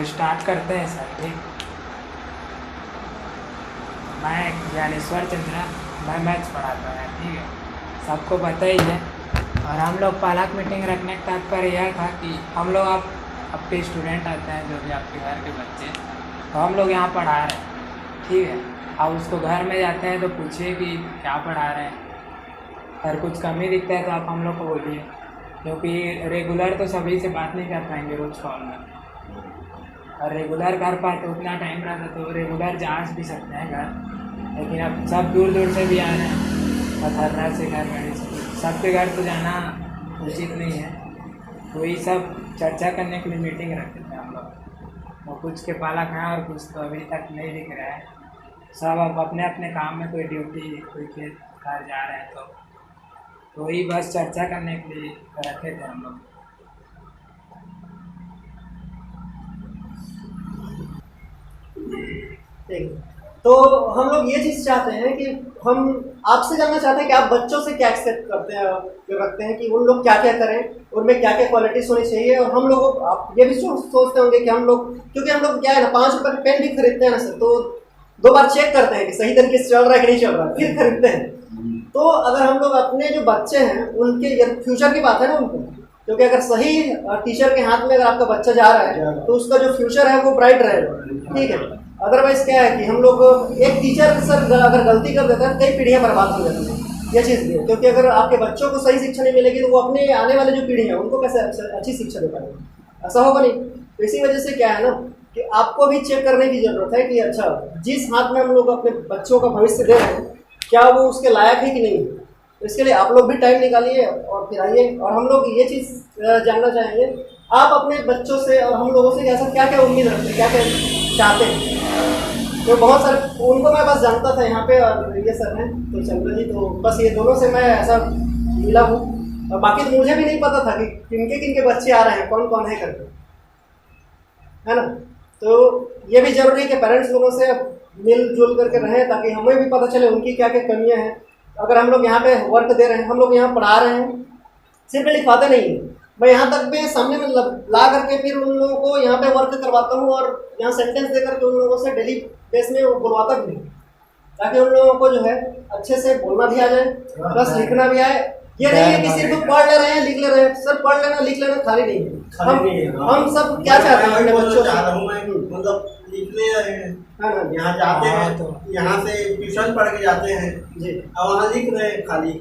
तो स्टार्ट करते हैं सर। ठीक, मैं ज्ञानेश्वर चंद्रा, मैं मैथ्स पढ़ाता है। ठीक है, सबको पता ही है। और हम लोग पालक मीटिंग रखने का तात्पर्य यह था कि हम लोग आप आपके स्टूडेंट आते हैं, जो भी आपके घर के बच्चे, तो हम लोग यहाँ पढ़ा रहे हैं। ठीक है, आप उसको घर में जाते हैं तो पूछिए कि क्या पढ़ा रहे हैं। अगर कुछ कमी दिखता है तो आप हम लोग को बोलिए, क्योंकि रेगुलर तो सभी से बात नहीं कर पाएंगे रोज़ कॉल में। और रेगुलर कर पाए तो उतना टाइम रहता तो रेगुलर जा भी सकते हैं घर, लेकिन अब सब दूर दूर से भी आ रहे हैं, पथरना से घर गाड़ी से, सबके घर तो जाना उचित नहीं है। तो ये सब चर्चा करने के लिए मीटिंग रखते थे हम लोग। और कुछ के पालक हैं और कुछ तो अभी तक नहीं दिख रहा है। सब अब अपने अपने काम में, कोई ड्यूटी, कोई खेत घर जा रहे हैं, तो वही बस चर्चा करने के लिए रखे थे हम लोग। ठीक, तो हम लोग ये चीज़ चाहते हैं कि हम आपसे जानना चाहते हैं कि आप बच्चों से क्या एक्सपेक्ट करते हैं, रखते हैं कि उन लोग क्या क्या करें, उनमें क्या क्या क्वालिटीज होनी चाहिए। और हम लोग आप ये भी सोचते होंगे कि हम लोग, क्योंकि हम लोग क्या है ना, 5 रुपये का पेन भी खरीदते हैं ना सर, तो 2 बार चेक करते हैं कि सही तरीके से चल रहा है कि नहीं चल रहा है, फिर खरीदते हैं। तो अगर हम लोग अपने जो बच्चे हैं उनके फ्यूचर की बात है ना उनको, क्योंकि अगर सही टीचर के हाथ में अगर आपका बच्चा जा रहा है तो उसका जो फ्यूचर है वो ब्राइट रहेगा। ठीक है, अदरवाइज क्या है कि हम लोग एक टीचर सर अगर गलती कर देता है कई पीढ़ियां बर्बाद हो जाती हैं। यह चीज़ भी है, क्योंकि अगर आपके बच्चों को सही शिक्षा नहीं मिलेगी तो वो अपने आने वाले जो पीढ़ी है उनको कैसे अच्छी शिक्षा दे पाएंगे, ऐसा होगा नहीं। तो इसी वजह से क्या है ना कि आपको भी चेक करने की ज़रूरत है कि अच्छा जिस हाथ में हम लोग अपने बच्चों का भविष्य दे रहे हैं क्या वो उसके लायक है कि नहीं। तो इसके लिए आप लोग भी टाइम निकालिए और फिर आइए। और हम लोग ये चीज़ जानना चाहेंगे आप अपने बच्चों से और हम लोगों से ऐसा क्या क्या उम्मीद रखते हैं, क्या क्या चाहते हैं। तो बहुत सारे उनको मैं बस जानता था यहाँ पे, और ये सर हैं तो चंद्र जी, तो बस ये दोनों से मैं ऐसा मिला हूँ। और बाकी तो मुझे भी नहीं पता था कि किनके किनके बच्चे आ रहे हैं, कौन कौन है करके, है ना। तो ये भी जरूरी है कि पेरेंट्स लोगों से मिलजुल करके रहें ताकि हमें भी पता चले उनकी क्या क्या कमियाँ हैं। अगर हम लोग यहाँ पे वर्क दे रहे हैं, हम लोग यहाँ पढ़ा रहे हैं, सिर्फ लिखवाते नहीं हैं, मैं यहाँ तक भी सामने में ला करके फिर उन लोगों को यहाँ पे वर्क करवाता हूँ और यहाँ सेंटेंस दे करके उन लोगों से डेली बेस में बुलवाता भी हूँ, ताकि उन लोगों को जो है अच्छे से बोलना भी आ जाए, प्लस लिखना भी आए। ये नहीं है कि सिर्फ पढ़ ले रहे हैं लिख ले रहे हैं। सर पढ़ लेना लिख लेना खाली नहीं है। हम सब क्या चाहते हैं अपने बच्चों से, मतलब लिखने यहाँ जाते हैं तो यहाँ से ट्यूशन पढ़ के जाते हैं जी, और वहाँ लिख रहे हैं खाली।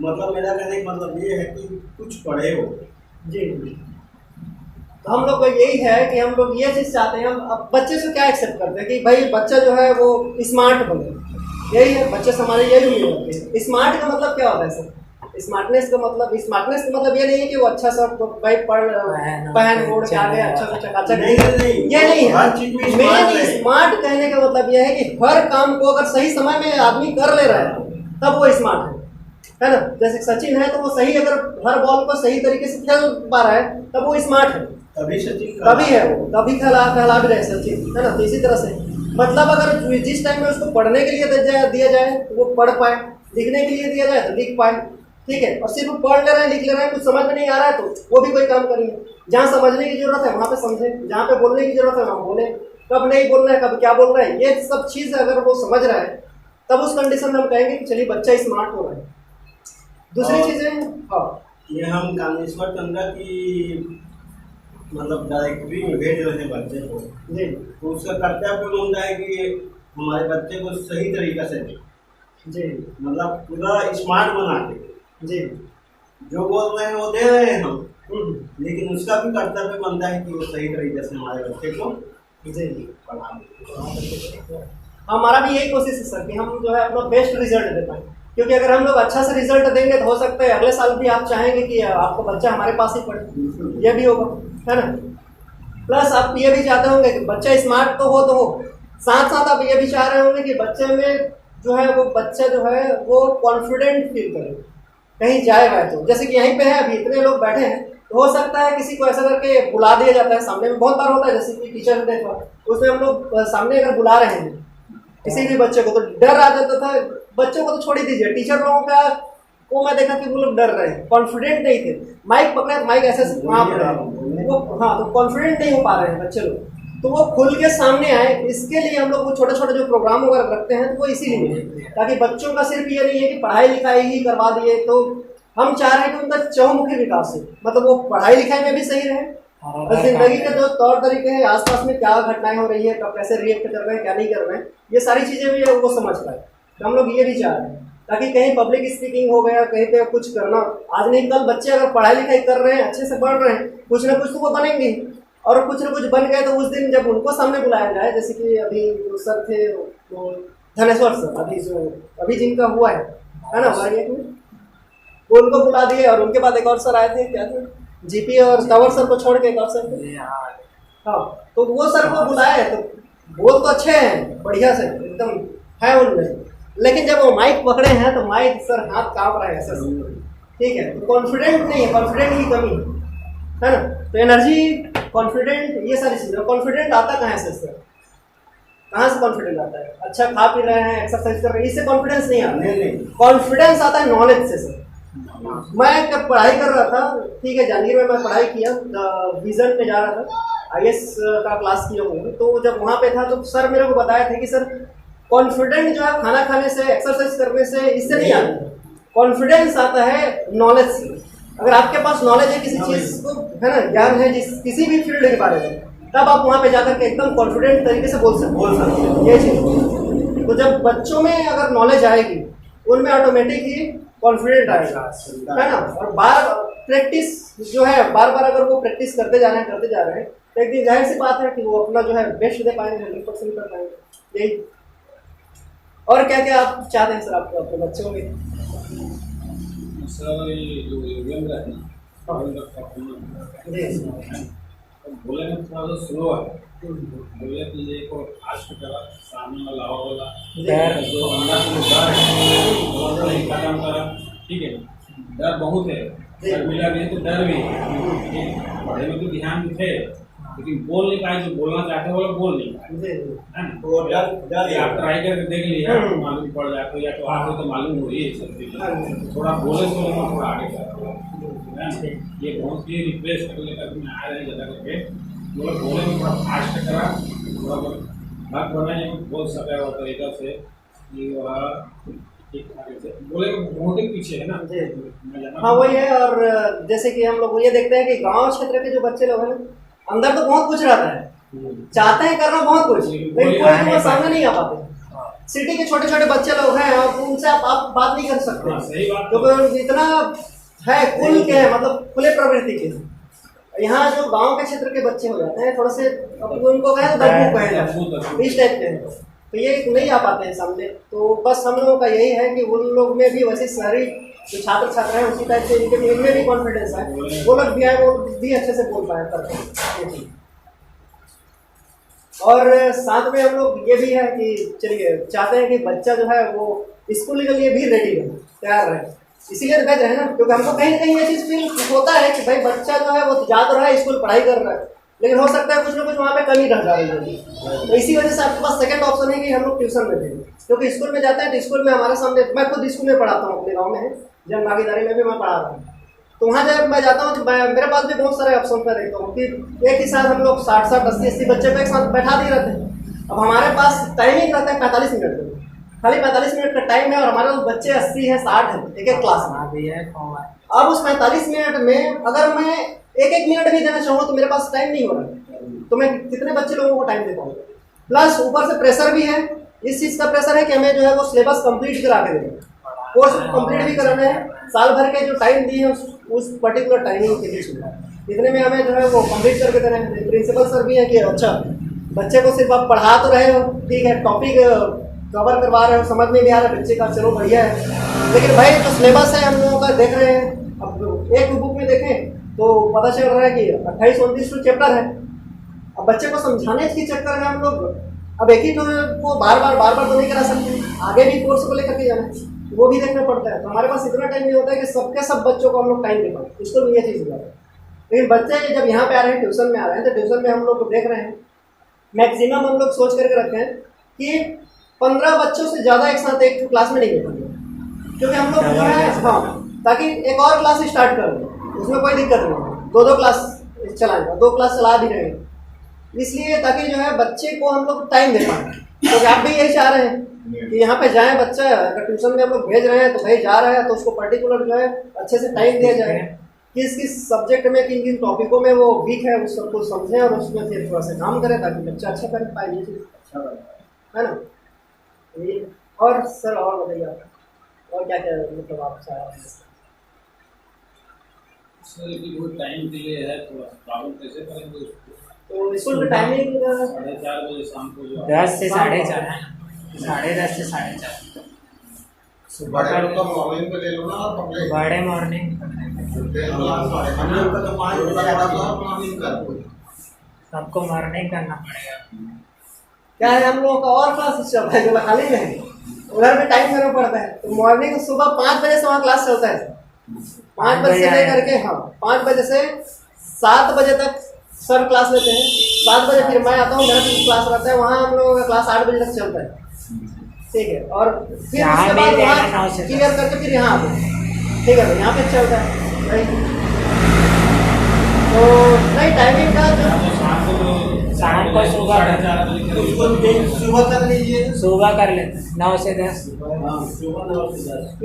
मतलब मेरा कहने का मतलब ये है कि कुछ पढ़े हो जी। तो हम लोग को यही है कि हम लोग ये चीज़ चाहते हैं। हम अब बच्चे से क्या एक्सेप्ट करते हैं कि भाई बच्चा जो है वो स्मार्ट बने, यही है बच्चे से हमारे यही उम्मीद होती है। स्मार्ट का मतलब क्या होता है सर? स्मार्टनेस का मतलब ये नहीं है कि वो अच्छा सा भाई पहन ओढ़ के आगे अच्छा सा चकाचक, नहीं, ये नहीं है। हर चीज में स्मार्ट है। स्मार्ट कहने का मतलब यह है कि हर काम को अगर सही समय में आदमी कर ले रहा है तब वो स्मार्ट है ना। जैसे सचिन है तो वो सही अगर हर बॉल को सही तरीके से खेल पा रहा है तब वो स्मार्ट है, तभी सचिन तभी है वो, तभी कहला भी रहे सचिन, है ना। तो इसी तरह से मतलब अगर जिस टाइम में उसको पढ़ने के लिए दिया जाए तो वो पढ़ पाए, लिखने के लिए दिया जाए तो लिख पाए। ठीक है, और सिर्फ पढ़ ले रहे हैं लिख ले रहे हैं, कुछ समझ में नहीं आ रहा है तो वो भी कोई काम करेंगे। जहाँ समझने की जरूरत है वहाँ पे समझे, जहाँ पे बोलने की जरूरत है वहाँ बोले, कब नहीं बोलना है कब क्या बोल रहा है, ये सब चीज़ अगर वो समझ रहा है तब उस कंडीशन में हम कहेंगे कि चलिए बच्चा स्मार्ट हो रहा है। दूसरी चीज़ें ये हम ज्ञानेश्वर चंद्रा की मतलब डायरेक्टरी में भेज रहे हैं बच्चे को जी, तो उसका कर्तव्य होता है कि हमारे बच्चे को सही तरीका से दें, जी, मतलब पूरा स्मार्ट बना के जी, जो बोल रहे हैं वो दे रहे हैं हम, लेकिन उसका भी कर्तव्य बनता है कि वो सही तरीके से हमारे बच्चे को जी पढ़ा। हमारा भी यही कोशिश है सर कि हम जो है अपना बेस्ट रिजल्ट दे पाएं, क्योंकि अगर हम लोग अच्छा से रिजल्ट देंगे तो हो सकता है अगले साल भी आप चाहेंगे कि आपको बच्चा हमारे पास ही पढ़े, ये भी होगा, है ना। प्लस आप ये भी चाहते होंगे कि बच्चा स्मार्ट तो हो, साथ साथ आप ये भी चाह रहे होंगे कि बच्चे में जो है वो बच्चा जो है वो कॉन्फिडेंट फील करे कहीं जाएगा। तो जैसे कि यहीं पे है अभी इतने लोग बैठे हैं तो हो सकता है किसी को ऐसा करके बुला दिया जाता है सामने में, बहुत बार होता है जैसे कि टीचर डे था उसमें हम लोग सामने अगर बुला रहे हैं किसी भी बच्चे को तो डर आ जाता था। बच्चों को तो छोड़ ही दीजिए, टीचर लोगों का वो मैं देखा कि वो लोग डर रहे हैं, कॉन्फिडेंट नहीं थे। माइक पकड़ा तो माइक ऐसे वहाँ पर है वो, हाँ, तो कॉन्फिडेंट नहीं हो पा रहे हैं बच्चे लोग, तो वो खुल के सामने आए। इसके लिए हम लोग वो छोटे छोटे जो प्रोग्राम वगैरह रखते हैं तो वो इसीलिए, ताकि बच्चों का सिर्फ ये नहीं है कि पढ़ाई लिखाई ही करवा दिए, तो हम चाह रहे हैं कि उनका चहुमुखी विकास हो, मतलब वो पढ़ाई लिखाई में भी सही रहे और जिंदगी के जो तौर तरीके हैं, आसपास में क्या घटनाएं हो रही है, कब कैसे रिएक्ट कर रहे हैं, क्या नहीं कर रहे हैं, ये सारी चीज़ें भी वो समझ पाए। तो हम लोग ये भी चाह रहे हैं ताकि कहीं पब्लिक स्पीकिंग हो गया, कहीं पे कुछ करना, आज नहीं कल बच्चे अगर पढ़ाई लिखाई कर रहे हैं, अच्छे से पढ़ रहे हैं, कुछ ना कुछ तो वो बनेंगे, और कुछ ना कुछ बन गए तो उस दिन जब उनको सामने बुलाया जाए, जैसे कि अभी जो सर थे वो धनेश्वर सर, अभी जिनका हुआ है ना हमारे में, वो उनको बुला दिए, और उनके बाद एक और सर आए थे, क्या थे, जीपी और तंवर सर को छोड़ के एक और सर थे, हाँ, तो वो सर को बुलाए, तो बोल तो अच्छे हैं, बढ़िया से एकदम है उनमें, लेकिन जब वो माइक पकड़े हैं तो माइक सर हाथ कांप रहा है ऐसे, ठीक है, तो कॉन्फिडेंट नहीं है, कॉन्फिडेंट की कमी है ना, तो एनर्जी, कॉन्फिडेंट, ये सारी चीज़ें। कॉन्फिडेंट आता कहाँ से सर, कहाँ से कॉन्फिडेंस आता है? अच्छा खा पी रहे हैं, एक्सरसाइज कर रहे हैं, इससे कॉन्फिडेंस नहीं आता, कॉन्फिडेंस आता है नॉलेज से सर। मैं जब पढ़ाई कर रहा था, ठीक है, जांजगीर में मैं पढ़ाई किया, विजन में जा रहा था, आईएएस का क्लास किया हूँ, तो जब वहाँ पे था तो सर मेरे को बताया था कि सर कॉन्फिडेंट जो है खाना खाने से, एक्सरसाइज करने से, इससे नहीं आता, कॉन्फिडेंस आता है नॉलेज से। अगर आपके पास नॉलेज है किसी चीज़ को, है ना, ज्ञान है किसी भी फील्ड के बारे में, तब आप वहाँ पे जाकर के एकदम कॉन्फिडेंट तरीके से बोल सकते हैं ये चीज़। तो जब बच्चों में अगर नॉलेज आएगी, उनमें ऑटोमेटिक ही कॉन्फिडेंट आएगा, है ना, और प्रैक्टिस जो है, बार बार अगर वो प्रैक्टिस करते जा रहे हैं तो एक दिन जाहिर सी बात है कि वो अपना जो है बेस्ट दे पाएंगे, 100% कर पाएंगे, यही। और क्या क्या आप चाहते हैं सर आपको अपने बच्चों में? सर ये जो योगेंद्र है ना, बोले में थोड़ा सा स्लो है, बोले कि ये को फास्ट करा, सामने वाला वाला जो अंदर से डर है वो नहीं खत्म करा, ठीक है, डर बहुत है, डर मिला भी है तो डर भी है, पढ़ाई में तो ध्यान भी थे, लेकिन बोल नहीं पाए, जो बोलना चाहते हैं वो लोग बोल नहीं पाए, है ना, तो आप ट्राई करके देख लिया तो मालूम पड़ जाता, या तो आपको तो मालूम हो रही है सब चीज़, थोड़ा बोले तो थोड़ा आगे चलता है, ये बहुत ही रिप्लेस कर लेकर मैं आ रहे हैं ज़्यादा करके, वो लोग बोले में थोड़ा फास्ट करा, थोड़ा बात बनाए बोल सका वो तरीका से कि वह ठीक ठाक से बोले, बहुत ही पीछे है ना। हाँ वही है, और जैसे कि हम लोग ये देखते हैं कि गांव क्षेत्र के जो बच्चे लोग हैं, अंदर तो बहुत कुछ रहता है, चाहते हैं करना बहुत कुछ, लेकिन कोई सामने नहीं आ पाते। सिटी के छोटे छोटे बच्चे लोग हैं, और उनसे आप बात नहीं कर सकते, सही बात, क्योंकि इतना है खुल के, मतलब खुले प्रवृत्ति के। यहाँ जो गांव के क्षेत्र के बच्चे हो जाते हैं, थोड़े से उनको कहें तो दबू कहें, इस टाइप के हैं, तो ये नहीं आ पाते हैं सामने। तो बस हम लोगों का यही है कि उन लोग में भी वैसे सारी जो छात्र छात्रा हैं उसी टाइप से इनमें भी कॉन्फिडेंस है, वो लोग भी आए, वो भी अच्छे से बोल पाए करते हैं। और साथ में हम लोग ये भी है कि चलिए चाहते हैं कि बच्चा जो है वो स्कूल के लिए भी रेडी रहे, तैयार रहे, इसीलिए तो भेज रहे हैं ना, क्योंकि हमको कहीं ना कहीं ये चीज़ फील होता है कि भाई बच्चा जो है वो जा तो रहा है, स्कूल पढ़ाई कर रहा है, लेकिन हो सकता है कुछ ना कुछ वहाँ पे कमी रह जा रही है, तो इसी वजह से आपके पास सेकंड ऑप्शन है कि हम लोग ट्यूशन में भेजें, क्योंकि स्कूल में जाते हैं तो स्कूल में हमारे सामने, मैं खुद स्कूल में पढ़ाता हूँ, अपने गाँव में है, जन भागीदारी में भी मैं पढ़ा रहा हूँ, तो वहाँ जब मैं जाता हूँ तो मेरे पास भी बहुत सारे ऑप्शन पर देखता हूँ कि एक ही साथ हम लोग 60-60, 80-80 बच्चे को एक साथ बैठा दिए रहते हैं। अब हमारे पास टाइमिंग रहता है 45 मिनट का, खाली 45 मिनट का टाइम है, और हमारे बच्चे 80 है, 60 है एक क्लास में। अब उस 45 मिनट में अगर मैं एक मिनट भी देना चाहूँ तो मेरे पास टाइम नहीं हो रहा, तो मैं कितने बच्चे लोगों को टाइम दे पाऊँ? प्लस ऊपर से प्रेशर भी है, इस चीज़ का प्रेशर है कि हमें जो है वो सिलेबस कंप्लीट करा के देना, कोर्स कंप्लीट भी कराना है, साल भर के जो टाइम दिए हैं उस पर्टिकुलर टाइमिंग के बीच में इतने में हमें जो है वो कंप्लीट करके देना है। प्रिंसिपल सर भी है कि अच्छा बच्चे को सिर्फ आप पढ़ा तो रहे हो, ठीक है, टॉपिक कवर करवा रहे हो, समझ में नहीं आ रहा बच्चे का, चलो बढ़िया है, लेकिन भाई जो सिलेबस है हम लोगों का देख रहे हैं, अब एक बुक में देखें तो पता चल रहा है कि 28-29 चैप्टर है। अब बच्चे को समझाने के चक्कर में हम लोग अब एक ही को बार बार तो नहीं करा सकते, आगे भी कोर्स को लेकर के जाना है, वो भी देखना पड़ता है, तो हमारे पास इतना टाइम नहीं होता है कि सबके सब बच्चों को हम लोग टाइम दे पाए, इसको भी ये चीज़ होता है। लेकिन बच्चे जब यहाँ पे आ रहे हैं, ट्यूशन में आ रहे हैं, तो ट्यूशन में हम लोग देख रहे हैं मैक्सिमम हम लोग सोच करके रखे हैं कि 15 बच्चों से ज़्यादा एक साथ एक क्लास में नहीं बैठेंगे, क्योंकि हम लोग जो है, हाँ, ताकि एक और क्लास स्टार्ट कर दें, उसमें कोई दिक्कत नहीं है। 2 क्लास चलाएंगे, 2 क्लास चला भी रहे हैं, इसलिए ताकि जो है बच्चे को हम लोग टाइम दे पाएँ। तो आप भी यही चाह रहे हैं कि यहाँ पे जाएं बच्चा, अगर ट्यूशन में हम लोग भेज रहे हैं तो भाई जा रहा है तो उसको पर्टिकुलर जो है अच्छे से टाइम दिया जाए, किस किस सब्जेक्ट में किन किन टॉपिकों में वो वीक है उस सबको समझें और उसमें फिर थोड़ा सा काम करें ताकि बच्चा अच्छा कर पाए। ये चीज़ अच्छा है ना। ये और सर और बताइए आप और क्या क्या मतलब आप चाह रहे हैं? सर कि वो टाइम डिले है, थोड़ा प्रॉब्लम कैसे करेंगे उसको? तो स्कूल का टाइमिंग 4:30 बजे शाम को जो 10 से 4:30, 10:30 से 4:30 बड़े लोग का मॉर्निंग पे ले लो ना, और पकड़े बड़े मॉर्निंग सबको मॉर्निंग करना पड़ेगा। क्या है, हम लोगों का और क्लास चल रहा है जो खाली नहीं, उधर भी टाइम देना पड़ता है। तो मॉर्निंग सुबह 5 बजे से वहाँ क्लास चलता है, 5 बजे से लेकर के 5 बजे से 7 बजे तक सर क्लास लेते हैं। 7 बजे फिर मैं आता हूँ, मेरा भी क्लास रहता है, वहाँ हम लोगों का क्लास 8 बजे तक चलता है। ठीक है, और फिर उसके बाद वहाँ क्लियर करके फिर यहाँ आते हैं। ठीक है, यहाँ पे चलता है तो नहीं टाइमिंग का जो शाम को सुबह कर लीजिए, सुबह कर लेते हैं 9 से 10।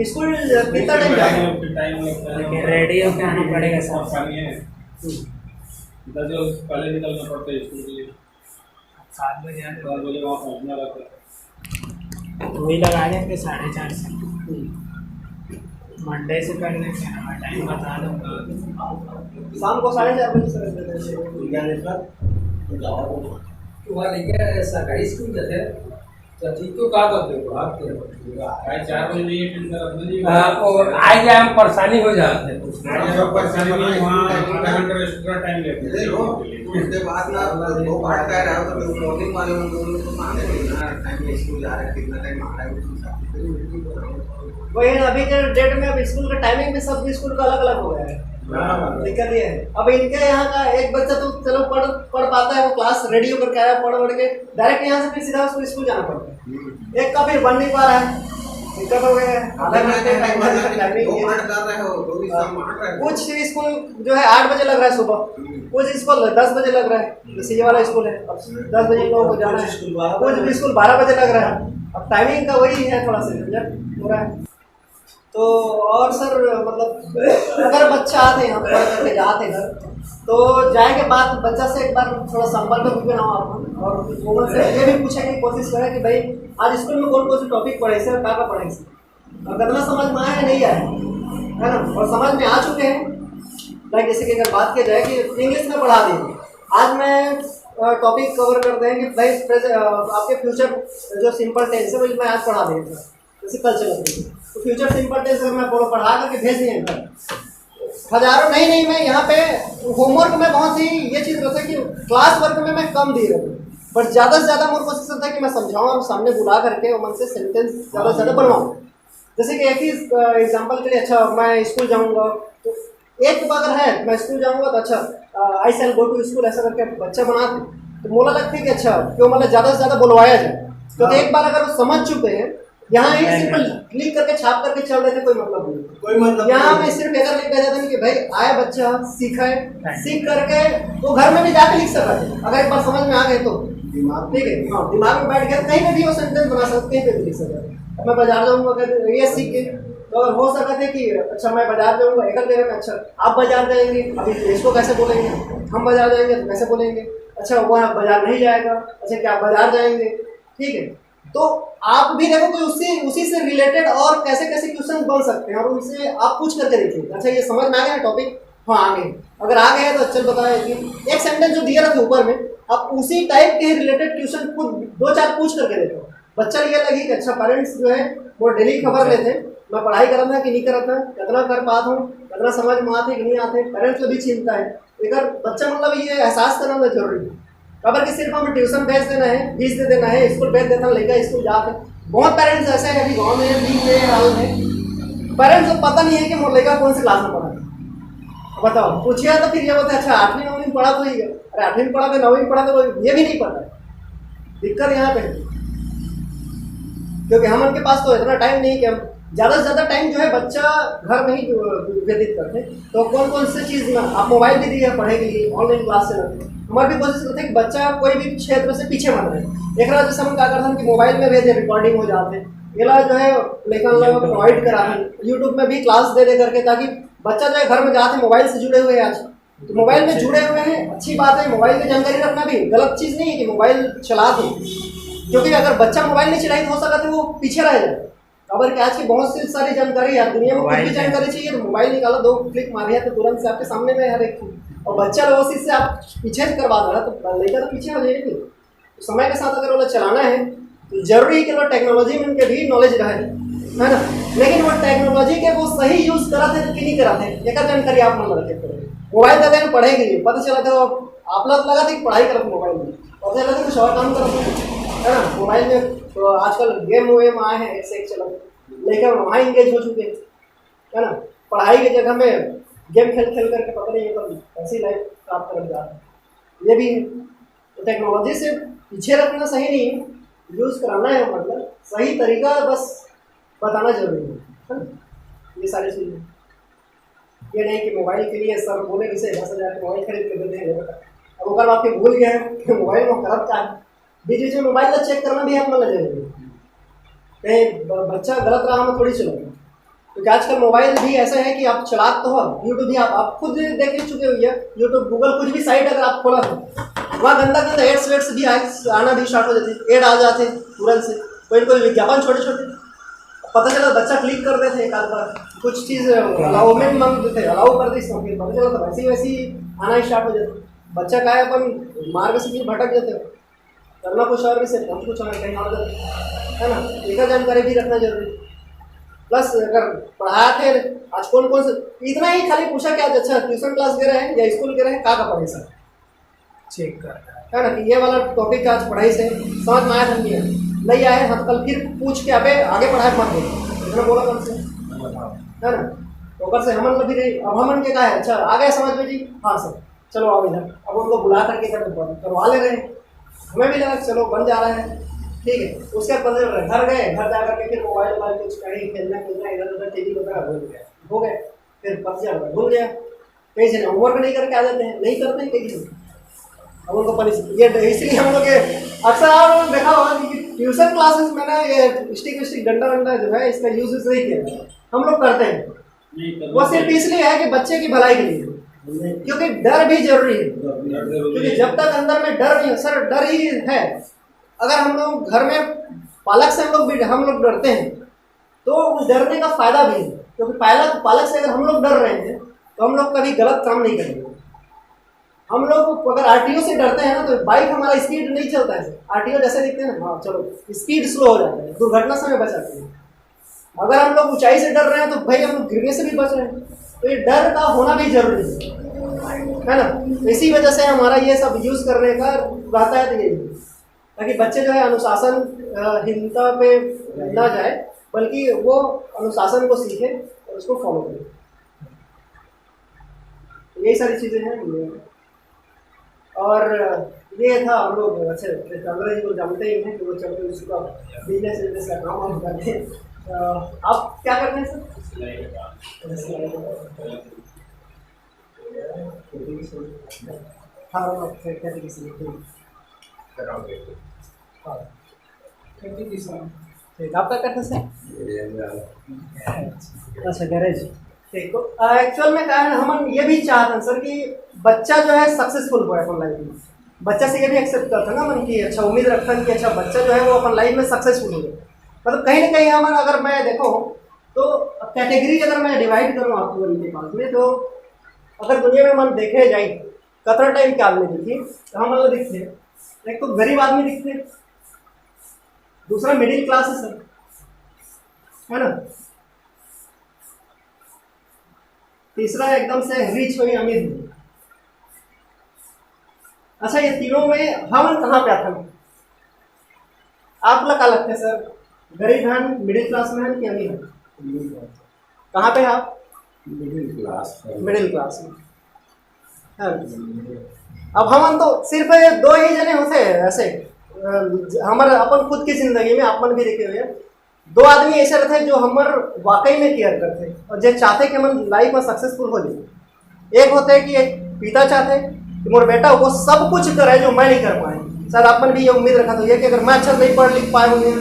स्कूल कितना टाइम जाता है? रेडी होके आना पड़ेगा सब। पहले निकलना पड़ता है स्कूल के लिए, 7 बजे 7 बजे वहाँ पहुँचना रहता है। वही लगा देंगे 4:30 से। मंडे से कर लेंगे, मैं टाइम बता दूँगा। शाम को 4:30 बजे से रख देते हैं। वहाँ लेके सरकारी स्कूल जाते हैं तो ठीक तो का करते हो आप? 4 बजे नहीं अटेंड करना जी, और आए जाए में परेशानी हो जाती है। टाइम लेते हैं। उसके बाद ना 2 पार्ट का रहा तो मॉर्निंग वाले उन दोनों को माने नहीं ना, टाइम स्कूल जा रहा है, कितना टाइम आ रहा है उस हिसाब से। वही अभी के डेट में अब स्कूल का टाइमिंग भी सब स्कूल का अलग अलग हो गया है। दिक्कत ये है, अब इनके यहाँ का एक बच्चा तो चलो पढ़ पाता है, वो क्लास रेडी होकर के आया, पढ़ के डायरेक्ट यहाँ से फिर सीधा उसको स्कूल जाना पड़ता है। एक का फिर बन नहीं पा रहा है, दिक्कत हो गया है। आधा घंटे टाइमिंग कुछ स्कूल जो है 8 बजे लग रहा है सुबह, कुछ स्कूल 10 बजे लग रहा है, जैसे ये वाला स्कूल है 10 बजे लोगों को जाना है, कुछ स्कूल 12 बजे लग रहा है। अब टाइमिंग का वही है, थोड़ा सा झंझट हो रहा है। तो और सर मतलब अगर बच्चा आते यहाँ पढ़ करके जाते घर तो जाए के बाद बच्चा से एक बार थोड़ा संपर्क में ना हो आप, और वो से ये भी पूछने की कोशिश करें कि भाई आज स्कूल में कौन कौन से टॉपिक पढ़े सर, क्या पढ़े सर, अगर ना समझ में आया नहीं आया है ना, और समझ में आ चुके हैं। लाइक जैसे कि अगर बात की जाए कि इंग्लिश में पढ़ा देंगे, आज मैं टॉपिक कवर कर दें कि भाई आपके फ्यूचर जो सिंपल टेंस है मैं आज पढ़ा देंगे सर, जैसे कल चल तो फ्यूचर सिंपल टेंस मैं पढ़ा करके भेज दिए हज़ारों। नहीं मैं यहाँ पे होमवर्क में बहुत ही ये चीज़ रहता है कि क्लास वर्क में मैं कम दे रहा हूँ, बट ज़्यादा से ज़्यादा मेरे कोशिश होता है कि मैं समझाऊँ और सामने बुला करके मन से सेंटेंस ज़्यादा से ज़्यादा बनवाऊँ। जैसे कि एक ही एग्जाम्पल के लिए, अच्छा मैं स्कूल जाऊँगा तो एक अगर है मैं स्कूल जाऊँगा तो अच्छा आई शैल गो टू स्कूल ऐसा करके बच्चा बनाते तो मोला लगता है कि अच्छा क्यों मतलब ज़्यादा से ज़्यादा बुलवाया जाए। तो एक बार अगर वो समझ चुके हैं, यहाँ ही सिंपल क्लिक करके छाप करके चल देते कोई मतलब नहीं, कोई मतलब यहाँ में सिर्फ अगर लिख देते हैं कि भाई आया बच्चा सीखा है, सीख करके वो घर में भी जाके लिख सकते हैं अगर एक बार समझ में आ गए तो दिमाग, ठीक है हाँ दिमाग में बैठ गया कहीं पे भी वो सेंटेंस बना सकते, कहीं पे भी लिख सकते हैं। मैं बाजार जाऊँगा अगर ये सीख के तो अगर हो सकता है कि अच्छा मैं बाजार जाऊँगा एकल कह रहे अच्छा आप बाजार जाएंगे, अभी इसको कैसे बोलेंगे, हम बाजार जाएंगे तो कैसे बोलेंगे, अच्छा वह बाजार नहीं जाएगा, अच्छा क्या आप बाजार जाएंगे, ठीक है। तो आप भी देखो कि उसी से रिलेटेड और कैसे कैसे क्वेश्चन बन सकते हैं और उनसे आप पूछ करके देखिए अच्छा ये समझ में आ गया टॉपिक, हाँ आ गए, अगर आ गए तो चल बताए कि एक सेंटेंस जो दिया रहता ऊपर में आप उसी टाइप के रिलेटेड क्वेश्चन खुद 2-4 पूछ करके देखो। बच्चा ये लगी कि अच्छा पेरेंट्स जो है वो डेली खबर लेते हैं मैं पढ़ाई कर रहा कि नहीं कर रहा, कितना कर पाता हूँ, कितना समझ में आते कि नहीं आते, पेरेंट्स को भी चिंता है। अगर बच्चा मतलब ये एहसास करना जरूरी है, अगर कि सिर्फ हमें ट्यूशन भेज देना है, फीस दे देना है, स्कूल भेज देना लेकर स्कूल जाकर बहुत पेरेंट्स ऐसे हैं अभी गाँव में भी में हाल में पेरेंट्स को पता नहीं है कि मोर लड़का कौन सी क्लास में पढ़ा है। बताओ पूछिए तो फिर ये बोलते हैं अच्छा 8वीं 9वीं में पढ़ा तो ही, अरे 8वीं में पढ़ा तो 9वीं में पढ़ा तो ये भी नहीं पता है। दिक्कत यहाँ पे क्योंकि हम उनके पास तो इतना टाइम नहीं कि हम ज़्यादा से ज़्यादा टाइम जो है बच्चा घर में ही व्यतीत करते हैं। तो कौन कौन सी चीज़ में आप मोबाइल भी दिए पढ़ने के लिए, ऑनलाइन क्लास से लगते हैं। हमारी भी कोशिश करते हैं कि बच्चा कोई भी क्षेत्र से पीछे मत रहे। एक रात जैसे हम क्या करते हैं कि मोबाइल में भेजे रिकॉर्डिंग हो जाते हैं, ये जो है लेखन लोगों को प्रोवाइड कराते हैं, यूट्यूब में भी क्लास दे करके, ताकि बच्चा जो है घर में जाते मोबाइल से जुड़े हुए हैं। आज तो मोबाइल में जुड़े हुए हैं, अच्छी बात है, मोबाइल की जानकारी रखना भी गलत चीज़ नहीं है कि मोबाइल चला दें, क्योंकि अगर बच्चा मोबाइल नहीं चलाई तो हो सकता है वो पीछे रह जाए। अगर कि आज की बहुत सी सारी जानकारी है दुनिया में, कुछ भी जानकारी चाहिए तो मोबाइल निकालो, 2 क्लिक मारिए तो तुरंत से आपके सामने में हर एक चीज। और बच्चा लोग उसी से आप पीछे करवा दे रहा तो लड़का तो पीछे हो जाएगी। तो समय के साथ अगर वो चलाना है तो जरूरी है कि वो टेक्नोलॉजी में उनके भी नॉलेज रहे, है ना। लेकिन वो टेक्नोलॉजी के वो सही यूज कराते कि नहीं कराते, एक जानकारी आप मन रखे। मोबाइल देते हैं पढ़ेगी, पता चला तो आप लोग लगा कि पढ़ाई करते मोबाइल में, पता चला कुछ और काम करते, है ना। मोबाइल में तो आजकल गेम वेम आए हैं, एक चला लेकिन वहाँ इंगेज हो चुके हैं, है ना। पढ़ाई की जगह में गेम खेल करके पता नहीं पर ऐसी लाइफ प्राप्त कर जा रहे हैं, ये भी है। तो टेक्नोलॉजी से पीछे रखना सही नहीं है, यूज़ कराना है, मतलब सही तरीका बस बताना जरूरी है ना? ये सारी चीज़ें, ये नहीं कि मोबाइल के लिए सर बोले किसे 10,000 मोबाइल खरीद के दे देंगे, अब अगर आपके भूल गए कि मोबाइल में खराब क्या है, बीच बीच में मोबाइल का चेक करना भी अपना जरूरी है, कहीं बच्चा गलत राह में थोड़ी चलेगा। क्योंकि आजकल मोबाइल भी ऐसा है कि आप चला तो हो, यूट्यूब भी आप खुद देख ले चुके हुई है, यूट्यूब गूगल कुछ भी साइट अगर आप खोला तो वहाँ गंदा गंदा एड्स वेड्स भी आना भी स्टार्ट हो जाते, एड आ जाते तुरंत से, कोई विज्ञापन छोटे छोटे, पता चला बच्चा क्लिक कर देते एक आध बार, कुछ चीज़ अलाउमेंट मांग देते, अलाउ कर दी, फिर पता चला तो वैसी वैसी आना स्टार्ट हो जाते। बच्चा का है अपन मार्ग से भी भटक जाते हो, करना कुछ और भी से पहुँच कुछ और कहीं और जाते, है ना। एक जानकारी भी रखना जरूरी। प्लस अगर पढ़ाया थे आज कौन कौन से, इतना ही खाली पूछा क्या अच्छा ट्यूशन क्लास दे रहे हैं या स्कूल के रहे हैं, का पढ़ाई सर चेक कर, है ना। कि ये वाला टॉपिक आज पढ़ाई से समझ में आया था नहीं आया था, कल फिर पूछ के अबे आगे पढ़ाई मत दो, इतना बोला कल से, है ना। तो कल से हमन भी रही, अब हमन के कहा है अच्छा आ गया समझ में जी, हाँ सर चलो आओ इधर, अब उनको बुला करके करवा ले रहे हैं, हमें भी लगा चलो बन जा रहा है, ठीक है। उसके बाद घर गए, घर जा करके फिर मोबाइल कुछ कहीं खेलना इधर उधर टीवी वगैरह हो गए, फिर पता चला भूल गया, कहीं से होमवर्क नहीं करके आ जाते हैं, नहीं करते हैं कहीं से, अब उनको पनिश, ये इसलिए हम लोग अक्सर आप देखा होगा कि ट्यूशन क्लासेस में ना ये स्टिक डंडा वंडा जो है इसका यूज नहीं किया, हम लोग करते हैं, वो सिर्फ इसलिए है कि बच्चे की भलाई के लिए, क्योंकि डर भी जरूरी है, क्योंकि जब तक अंदर में डर नहीं, सर डर ही है। अगर हम लोग घर में पालक से हम लोग डरते हैं तो उस डरने का फायदा भी है, क्योंकि पालक से अगर हम लोग डर रहे हैं तो हम लोग कभी गलत काम नहीं करेंगे। हम लोग अगर आरटीओ से डरते हैं ना तो बाइक हमारा स्पीड नहीं चलता है, आरटीओ जैसे दिखते हैं ना, हाँ चलो स्पीड स्लो हो जाता है, दुर्घटना समय बच जाती है। अगर हम लोग ऊंचाई से डर रहे हैं तो भाई हम लोग गिरने से भी बच रहे हैं, तो ये डर का होना भी जरूरी है ना। इसी वजह से हमारा ये सब यूज करने का रहता है, तो यही ताकि बच्चे जो है अनुशासनहीनता पे ना जाए, बल्कि वो अनुशासन को सीखे और उसको फॉलो करें। यही सारी चीज़ें हैं। और ये था हम लोग अच्छे अंग्रेजी को जानते ही हैं कि वो चलते उसका बिजनेस का काम हम करते हैं। आप क्या करते हैं सर? आप क्या करते हैं? अच्छा गैरेज। ठीक, तो एक्चुअल में क्या है, हम ये भी चाहते हैं सर कि बच्चा जो है सक्सेसफुल हो अपन लाइफ में। बच्चा से ये भी एक्सेप्ट करता है ना मन की, अच्छा उम्मीद रखता है कि अच्छा बच्चा जो है वो अपन लाइफ में सक्सेसफुल हो, मतलब कहीं ना कहीं हम अगर मैं देखो तो कैटेगरी अगर मैं डिवाइड करूँ आपको के पास में, तो अगर दुनिया में मन देखे जाए कतरा टाइम क्या आदमी दिखी तो हम मतलब दिखते हैं, एक तो गरीब आदमी दिखते हैं, दूसरा मिडिल क्लास है सर, है ना, तीसरा एकदम से रिच हुई अमीर हुई। अच्छा ये तीनों में हम कहाँ पे आते हैं? आप लोग क्या लगते हैं सर, गरीब हैं, मिडिल क्लास में हैं कि अमीर हैं? कहाँ पे आप? मिडिल क्लास में। अब हम तो सिर्फ 2 ही जने होते हैं ऐसे, हमारे अपन खुद की जिंदगी में अपन भी देखे हुए दो आदमी ऐसे रहते जो हमर वाकई में केयर करते और जो चाहते कि हम लाइफ में सक्सेसफुल हो जाए। एक होते हैं कि एक पिता चाहते कि मोर बेटा वो सब कुछ करे जो मैं नहीं कर पाए। शायद आपने भी ये उम्मीद रखा तो ये कि अगर मैं अच्छा नहीं पढ़ लिख पाए होंगे,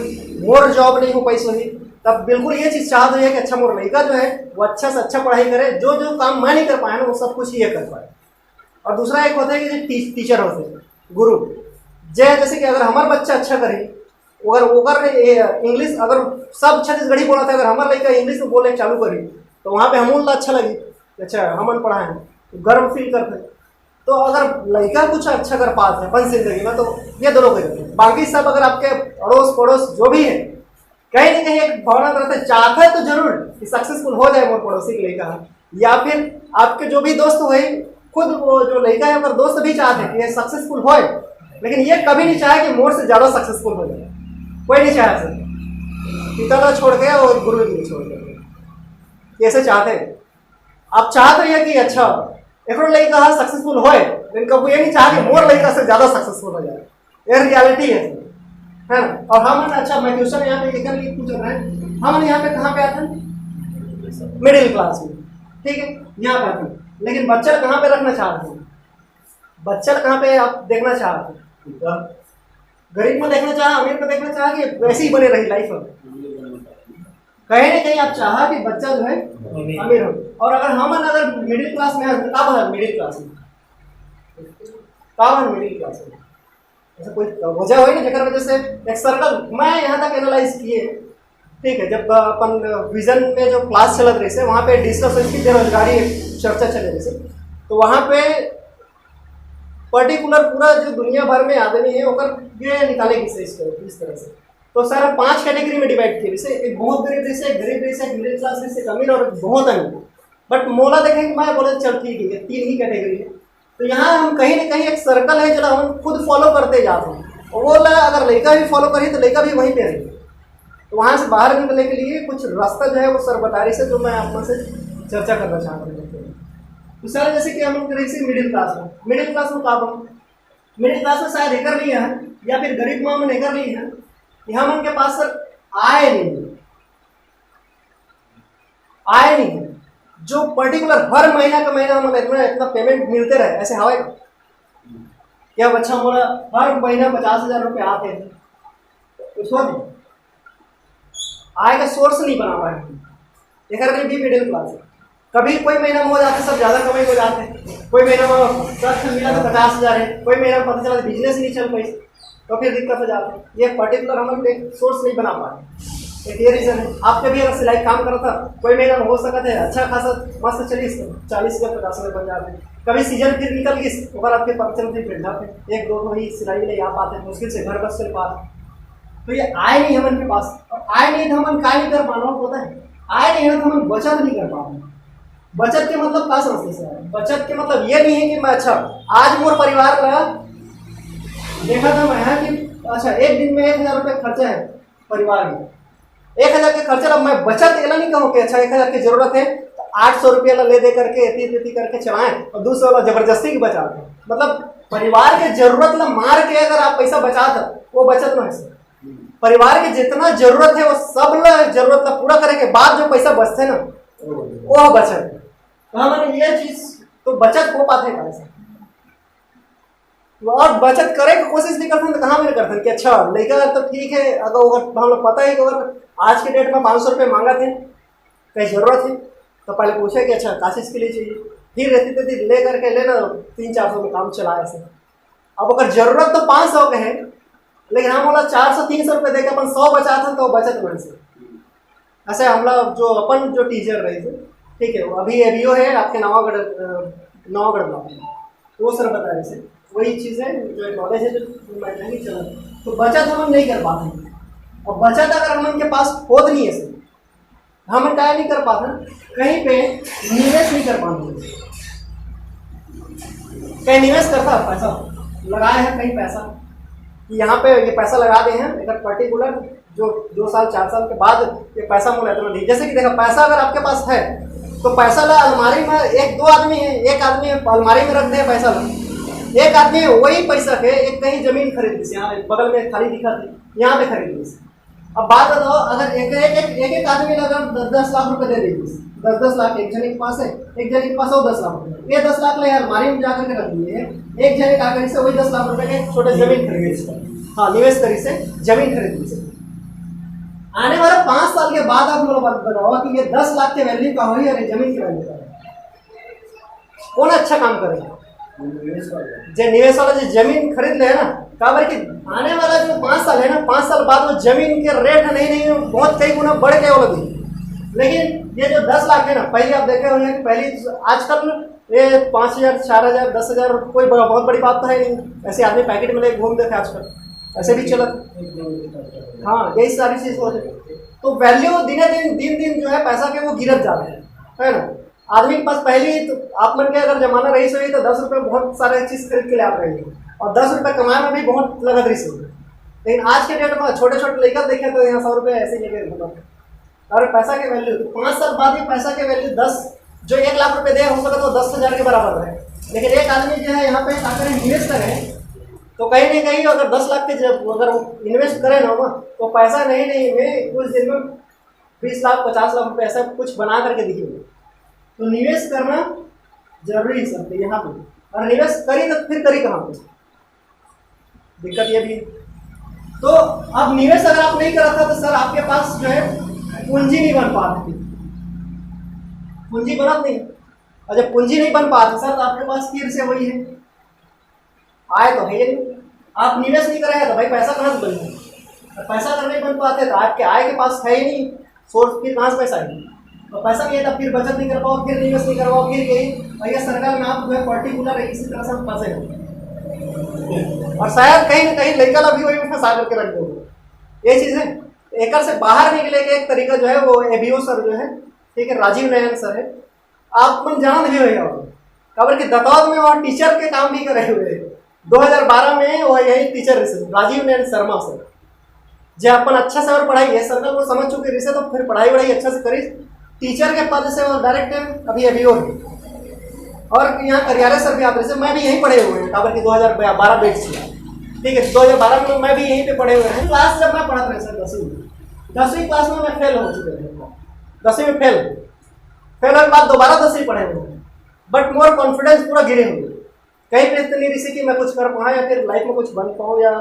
मोर जॉब नहीं हो पाई सो ही, तब बिल्कुल ये चीज़ चाहते हैं कि अच्छा मोर लड़का जो है वो अच्छा से अच्छा पढ़ाई करे, जो जो काम मैं नहीं कर पाया ना वो सब कुछ ये कर पाए। और दूसरा एक होता है कि जो टीचर होते हैं, गुरु, जैसे कि अगर हमारा बच्चा अच्छा करे, अगर इंग्लिश अगर सब छत्तीसगढ़ी बोला था, अगर हमारा लड़का इंग्लिश में बोले चालू करी तो वहाँ पे हमूल अच्छा लगी, अच्छा हमन पढ़ा है तो गर्व फील करते। तो अगर लड़का कुछ अच्छा कर पाते हैं अपन जिंदगी में तो ये दोनों को करते हैं। बाकी सब अगर आपके अड़ोस पड़ोस जो भी है कहीं ना कहीं एक भावना करते चाहता है तो जरूर कि सक्सेसफुल हो जाए मोर पड़ोसी के लड़का, या फिर आपके जो भी दोस्त हुए खुद वो जो लड़का है अगर दोस्त भी चाहते हैं कि ये सक्सेसफुल होए, लेकिन ये कभी नहीं चाहे कि मोर से ज़्यादा सक्सेसफुल हो जाए। कोई नहीं चाहे सर, पिता को छोड़ गया और गुरु जी छोड़ गया, ऐसे चाहते हैं। आप चाहते हैं कि अच्छा एक लड़का सक्सेसफुल होए, लेकिन कभी ये नहीं चाहते मोर लड़का से ज़्यादा सक्सेसफुल हो जाए। ये रियलिटी है ना। और हम अच्छा मैं ट्यूशन यहाँ पे लेकर लिए पूछ रहे हैं, हम यहाँ पे कहाँ पे आते हैं? मिडिल क्लास में, ठीक है, यहाँ पे आते हैं। लेकिन बच्चा कहाँ पे रखना चाहते हैं? बच्चा कहाँ पे आप देखना चाहते हैं? गरीब में देखना चाहे, अमीर में देखना चाहे कि वैसे ही बने रही लाइफ में? कहीं ना कहीं आप चाहा कि बच्चा जो है अमीर हो। और अगर हम अगर मिडिल क्लास में कब है मिडिल क्लास में, कब है मिडिल क्लास में? ऐसा कोई वजह हुई ना जिसकी वजह से एक सर्कल मैं यहाँ तक एनालाइज किए, ठीक है। जब अपन विजन में जो क्लास चल रही है वहाँ पे डिस्कस हुई बेरोजगारी चर्चा चल रही है, तो वहाँ पे पर्टिकुलर पूरा जो दुनिया भर में आदमी है ओकर ये निकाले इस तरह से। तो सर 5 कैटेगरी में डिवाइड किए, जैसे एक बहुत गरीब देश है, गरीब देश है, मिडिल क्लास देश है, अमीर और बहुत अमीर। बट मोला देखें कि मैं बोले चल ठीक है 3 ही कैटेगरी है। तो यहाँ हम कहीं ना कहीं एक सर्कल है जो हम खुद फॉलो करते जाते हैं, और वो अगर लड़का भी फॉलो करी तो लड़का भी वहीं पे रही। तो वहाँ से बाहर निकलने के लिए कुछ रास्ता जो है वो सर बता रही से, जो मैं आप से चर्चा करना चाहता हूँ। तो सर जैसे कि हम करें मिडिल क्लास में, मिडिल क्लास में कहा मिडिल क्लास में शायद एकर नहीं है, या फिर गरीब माँ में एकर नहीं है, यहाँ उनके पास सर आय नहीं है, आय नहीं है जो पर्टिकुलर हर महीना का महीना मतलब इतना पेमेंट मिलते रहे, ऐसे हवा क्या बच्चा हमारा हर महीना 50,000 रुपये आते हैं, उसको आय का सोर्स नहीं बना पाए। एकर भी मिडिल क्लास है, कभी कोई महीना में हो जाते सब ज़्यादा कमाई हो जाते हैं, कोई महीना में 10 मिला तो 50,000 है, कोई महीना में पता चला बिजनेस नहीं चल पाई तो फिर दिक्कत हो जाती है। ये पर्टिकुलर हम लोग एक सोर्स नहीं बना पाए, एक ये रीज़न है। आपके भी अगर सिलाई काम करा था कोई महीना में हो सका था अच्छा खासा मस्त 40,000 50,000 बन जाते हैं, कभी सीजन फिर निकल गई और आपके पता चलते फिर जाते 1-2 ही सिलाई नहीं आ पाते, मुश्किल से घर बस चल पाते। तो ये आय नहीं हमन के पास, और आय नहीं तो हमन काय नहीं कर पाना होता है, आय नहीं है तो हम बचत नहीं कर पाते। बचत के मतलब क्या समझते हैं? बचत के मतलब ये नहीं है कि मैं अच्छा आज मोर परिवार का देखा था मैं कि अच्छा एक दिन में 1,000 रुपये खर्चा है परिवार में, 1,000 के खर्चा। अब मैं बचत ये नहीं कहूँ कि अच्छा 1,000 की जरूरत है तो 800 रुपये ले दे करके इतनी करके चलाएं और दूसरे वाला जबरदस्ती की बचाते हैं। मतलब परिवार के जरूरत ला मार के अगर आप पैसा बचाते वो बचत में है। परिवार की जितना जरूरत है वो सब जरूरत ला पूरा करने के बाद जो पैसा बचते है ना वो बचत है। मैंने ये चीज तो बचत हो पाते हैं कैसे, और बचत करे की कोशिश नहीं करते तो कहाँ में करते कि अच्छा लड़का तो ठीक है, अगर हम लोग पता है कि अगर आज के डेट में 500 रुपये मांगा थे कहीं जरूरत है तो पहले पूछे कि अच्छा काशिश के लिए चाहिए, फिर रहती थी ले करके लेना 300-400 में काम चला ऐसे। अब अगर जरूरत तो 500 के है लेकिन हम बोला 400-300 रुपये देकर अपन 100 बचा था तो बचत बन से। ऐसे हम लोग जो अपन जो टीचर रहे थे ठीक है, अभी एबीओ है आपके नवागढ़ ब्लॉक में, वो सर बता रहे थे वही चीज़ है जो नॉलेज है जो मैं नहीं चला। तो बचत हम नहीं कर पाते, और बचत अगर हम उनके पास खुद नहीं है सर हम क्या नहीं कर पाते, कहीं पे निवेश नहीं कर पाते। कहीं निवेश करता पैसा लगाए हैं कहीं पैसा कि यहाँ पे ये पैसा लगा दे हैं, अगर पर्टिकुलर जो 2 साल 4 साल के बाद ये पैसा मुझे इतना नहीं। जैसे कि देखा पैसा अगर आपके पास है तो पैसा ला अलमारी में 1-2 आदमी है, एक आदमी अलमारी में रख दे पैसा ला, एक आदमी वही पैसा के एक कहीं जमीन खरीद ली, यहाँ बगल में खाली दिखा थी यहाँ पे खरीद ली, अब बात बताओ, अगर एक आदमी अगर 10 लाख रुपए दे देगी, 10 लाख एक जने के पास है, एक जने के पास है 10 लाख रुपए, ये 10 लाख ले अलमारी में जाकर के रख दिए, एक जने का करी से वही 10 लाख रुपए के छोटे जमीन खरीदे, हाँ निवेश करी से जमीन खरीदी से। आने वाले 5 साल के बाद आप लोग बताओ कि ये 10 लाख के वैल्यू का हो और जमीन की वैल्यू का, कौन अच्छा काम करेगा? जो निवेश वाला जो जमीन खरीद ले ना, काबर कि आने वाला जो 5 साल है ना, 5 साल बाद वो जमीन के रेट नहीं बहुत कई गुना बढ़ के वाला थी। लेकिन ये जो 10 लाख है ना, पहले आप देखे होंगे कि पहले आजकल ये 5,000 4,000 10,000 कोई बहुत बड़ी बात तो है नहीं, ऐसे आदमी पैकेट में लेके घूमते थे आजकल, ऐसे भी चला। हाँ यही सारी चीज हो रही, तो वैल्यू दिन दिन जो है पैसा के वो गिरत जा रहे हैं, है ना। आदमी के पास पहले ही तो आप मन के अगर जमाना रही सही तो 10 रुपये बहुत सारे चीज खरीद के ले आप रहे हैं, और 10 रुपये कमाने में भी बहुत लगत रही सही। लेकिन आज के डेट में छोटे छोटे लेकर देखें तो यहाँ 100 रुपये ऐसे ही लेके, और पैसा के वैल्यू 5 साल बाद ही पैसा के वैल्यू 10, जो 1 लाख रुपए दे हो सकता तो 10,000 के बराबर है। लेकिन एक आदमी जो है यहाँ पे अगर इन्वेस्ट करें तो कहीं ना कहीं अगर 10 लाख के जब अगर इन्वेस्ट करें ना तो पैसा नहीं में कुछ दिन में 20 लाख 50 लाख रुपए ऐसा कुछ बना करके दिखेगा। तो निवेश करना जरूरी है सब यहाँ पे, और निवेश करी तो फिर करी कहाँ पे, दिक्कत ये भी है। तो अब निवेश अगर आप नहीं करा था तो सर आपके पास जो है पूंजी नहीं बन पाती, पूंजी बनत नहीं, और जब पूंजी नहीं बन पाती सर तो आपके पास फिर से वही है, आय तो है नहीं, आप निवेश नहीं करेंगे तो भाई पैसा कहाँ से बनेगा, पैसा अगर नहीं बन पाते तो आपके आय के पास है ही नहीं सोर्स, फिर कहाँ से पैसा है, तो पैसा नहीं है तो फिर बचत नहीं कर पाओ, फिर निवेश नहीं कर पाओ, फिर यही भैया सरकार में आप जो है पर्टिकुलर है, इसी तरह से हम फंसे हैं, और शायद कहीं ना कहीं लड़का भी वही में फंसा करके रख दोगे। ये चीज़ है, एक से बाहर निकले के एक तरीका जो है वो एबीओ सर जो है, ठीक है, राजीव नयन सर है, आप मन जान भी होगा, खबर कि दतौद में वहाँ टीचर के काम भी करे हुए हैं। 2012 में वो यही टीचर रिसे राजीव नयन शर्मा सर, जो अपन अच्छा से और पढ़ाई है सर्कल को समझ चुके रिसे, तो फिर पढ़ाई वढ़ाई अच्छा से करी, टीचर के पद से वो डायरेक्ट अभी एबीओ है। और यहाँ करियारे सर भी आते रहे, मैं भी यहीं पढ़े हुए हैं, खबर कि 2012 बैच से, ठीक है, 2012 में मैं भी यहीं पे पढ़े हुए हैं। क्लास जब मैं पढ़ा था सर 10वीं क्लास में मैं फेल हो चुके थे, 10वीं में फेल होने के बाद दोबारा 10वीं पढ़े हुए हैं, बट मोर कॉन्फिडेंस पूरा गिरे हुए, कहीं पे इतनी रिसी कि मैं कुछ कर पाऊँ या फिर लाइफ में कुछ बन पाऊँ या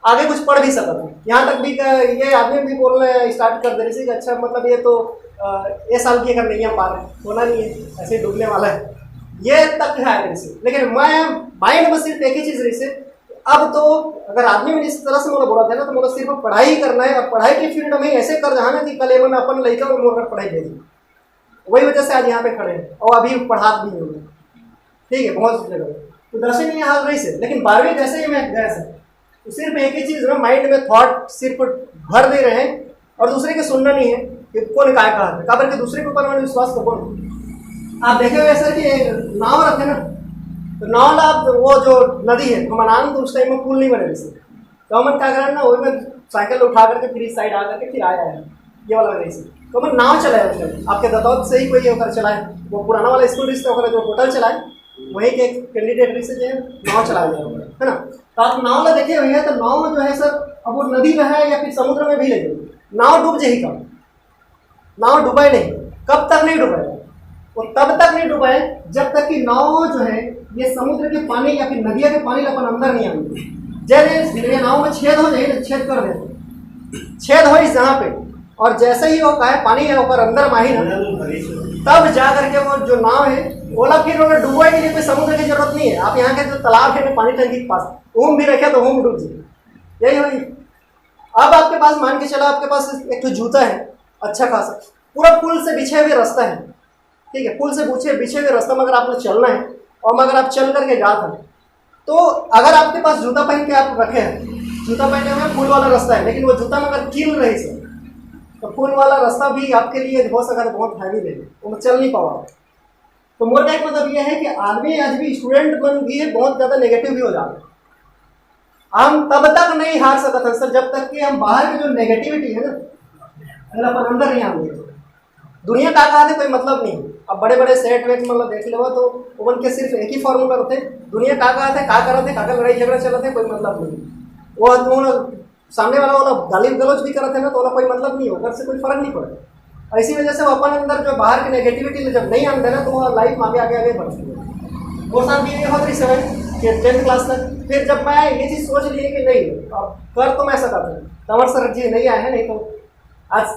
आगे कुछ पढ़ भी सकता था। यहाँ तक भी ये आदमी भी बोलना स्टार्ट कर दे रही कि अच्छा मतलब ये तो ये साल की अगर नहीं है पार होना नहीं है, ऐसे डूबने वाला है, ये तक है रिसी। लेकिन मैं माइंड में सिर्फ एक ही चीज़ रही से, अब तो अगर आदमी ने इस तरह से मुझे बोला था ना, तो मुझे सिर्फ पढ़ाई करना है, और पढ़ाई की फील्ड में ऐसे कर जाना कि कल मैंने अपन लड़का और मोड़ पढ़ाई भेजी, वही वजह से आज यहाँ पे खड़े हैं और अभी पढ़ा भी नहीं हुए, ठीक है, बहुत जगह। तो 10वीं में हाल रही से, लेकिन 12वीं जैसे ही मैं गया सर, तो सिर्फ एक ही चीज़ में माइंड में थॉट सिर्फ भर दे रहे हैं, और दूसरे की सुनना नहीं है कि कौन क्या कहा है, काबर के दूसरे के ऊपर मैंने विश्वास कर कौन। आप देखे हुए सर कि नाव रखे ना, तो नाव आप वो जो नदी है घुमनान, तो उस टाइम में पुल नहीं बने जैसे, तो हम क्या करें ना, वही में साइकिल उठा करके फिर इस साइड आ करके फिर आया है ये वाला नहीं से, तो मैं नाव चलाया उसमें, आपके दतौद से ही कोई होकर चलाए, वो पुराना वाला स्कूल रिश्ते होकर जो होटल चलाए, वहीं के कैंडिडेट से जो है नाव चलाया है ना। तो आप नाव में देखे हुए हैं, तो नाव जो है सर अब वो नदी में है या फिर समुद्र में भी ले जाए, नाव डूब जाएगी कब, नाव डूबे नहीं, कब तक नहीं डूबे, वो तब तक नहीं डूबे जब तक कि नाव जो है ये समुद्र के पानी या फिर नदिया के पानी अपन अंदर नहीं आएंगे। जैसे नाव में छेद हो जाए, छेद कर देते, छेद हो इस जहाँ पे, और जैसे ही वो कहे पानी है ऊपर अंदर माही ना, तब जा करके वो जो नाव है बोला फिर उन्हें डूबने के लिए कोई समुद्र की जरूरत नहीं है। आप यहाँ के जो तालाब है पानी टंकी के पास ऊम भी रखे तो ऊम डूब जाए, यही वही। अब आपके पास मान के चला, आपके पास एक तो जूता है अच्छा खासा, पूरा पुल से बिछे हुए रास्ता है, ठीक है, पुल से बिछे हुए रास्ता में अगर आपने चलना है, और मगर आप चल करके जाते हैं, तो अगर आपके पास जूता पहन के आप रखे हैं, जूता पहने हुए पुल वाला रास्ता है, लेकिन वो जूता में अगर कील रही से, तो पुल वाला रास्ता भी आपके लिए हो सका तो बहुत हैवी ले, वो तो चल नहीं पाओ। तो मोर का मतलब ये है कि आदमी आज भी स्टूडेंट बन गए बहुत ज़्यादा नेगेटिव भी हो जाते हैं। हम तब तक नहीं हार सकते सर जब तक कि हम बाहर की जो नेगेटिविटी है ना, अगर अपन अंदर नहीं आएंगे। दुनिया का कहा कोई मतलब नहीं। अब बड़े बड़े सेट वेट मतलब देख लो तो उनके सिर्फ एक ही फॉर्मूला होते, दुनिया का कहा थे, का कर रहे थे, का लड़ाई झगड़ा चल रहे थे, कोई मतलब नहीं। वो सामने वाला गाली गलौज भी करते हैं ना तो वाला कोई मतलब नहीं होगा, उससे कोई फर्क नहीं पड़ता। और इसी वजह से वो अपन अंदर जो बाहर की नेगेटिविटी जब नहीं आते ना तो वो लाइफ में आगे आगे आगे बढ़ती है। वो साथ भी ये होती 7th क्लास तक। फिर जब मैं ये चीज़ सोच ली कि नहीं अब कर तो मैं सकता था, तंवर सर जी नहीं आए हैं, नहीं तो आज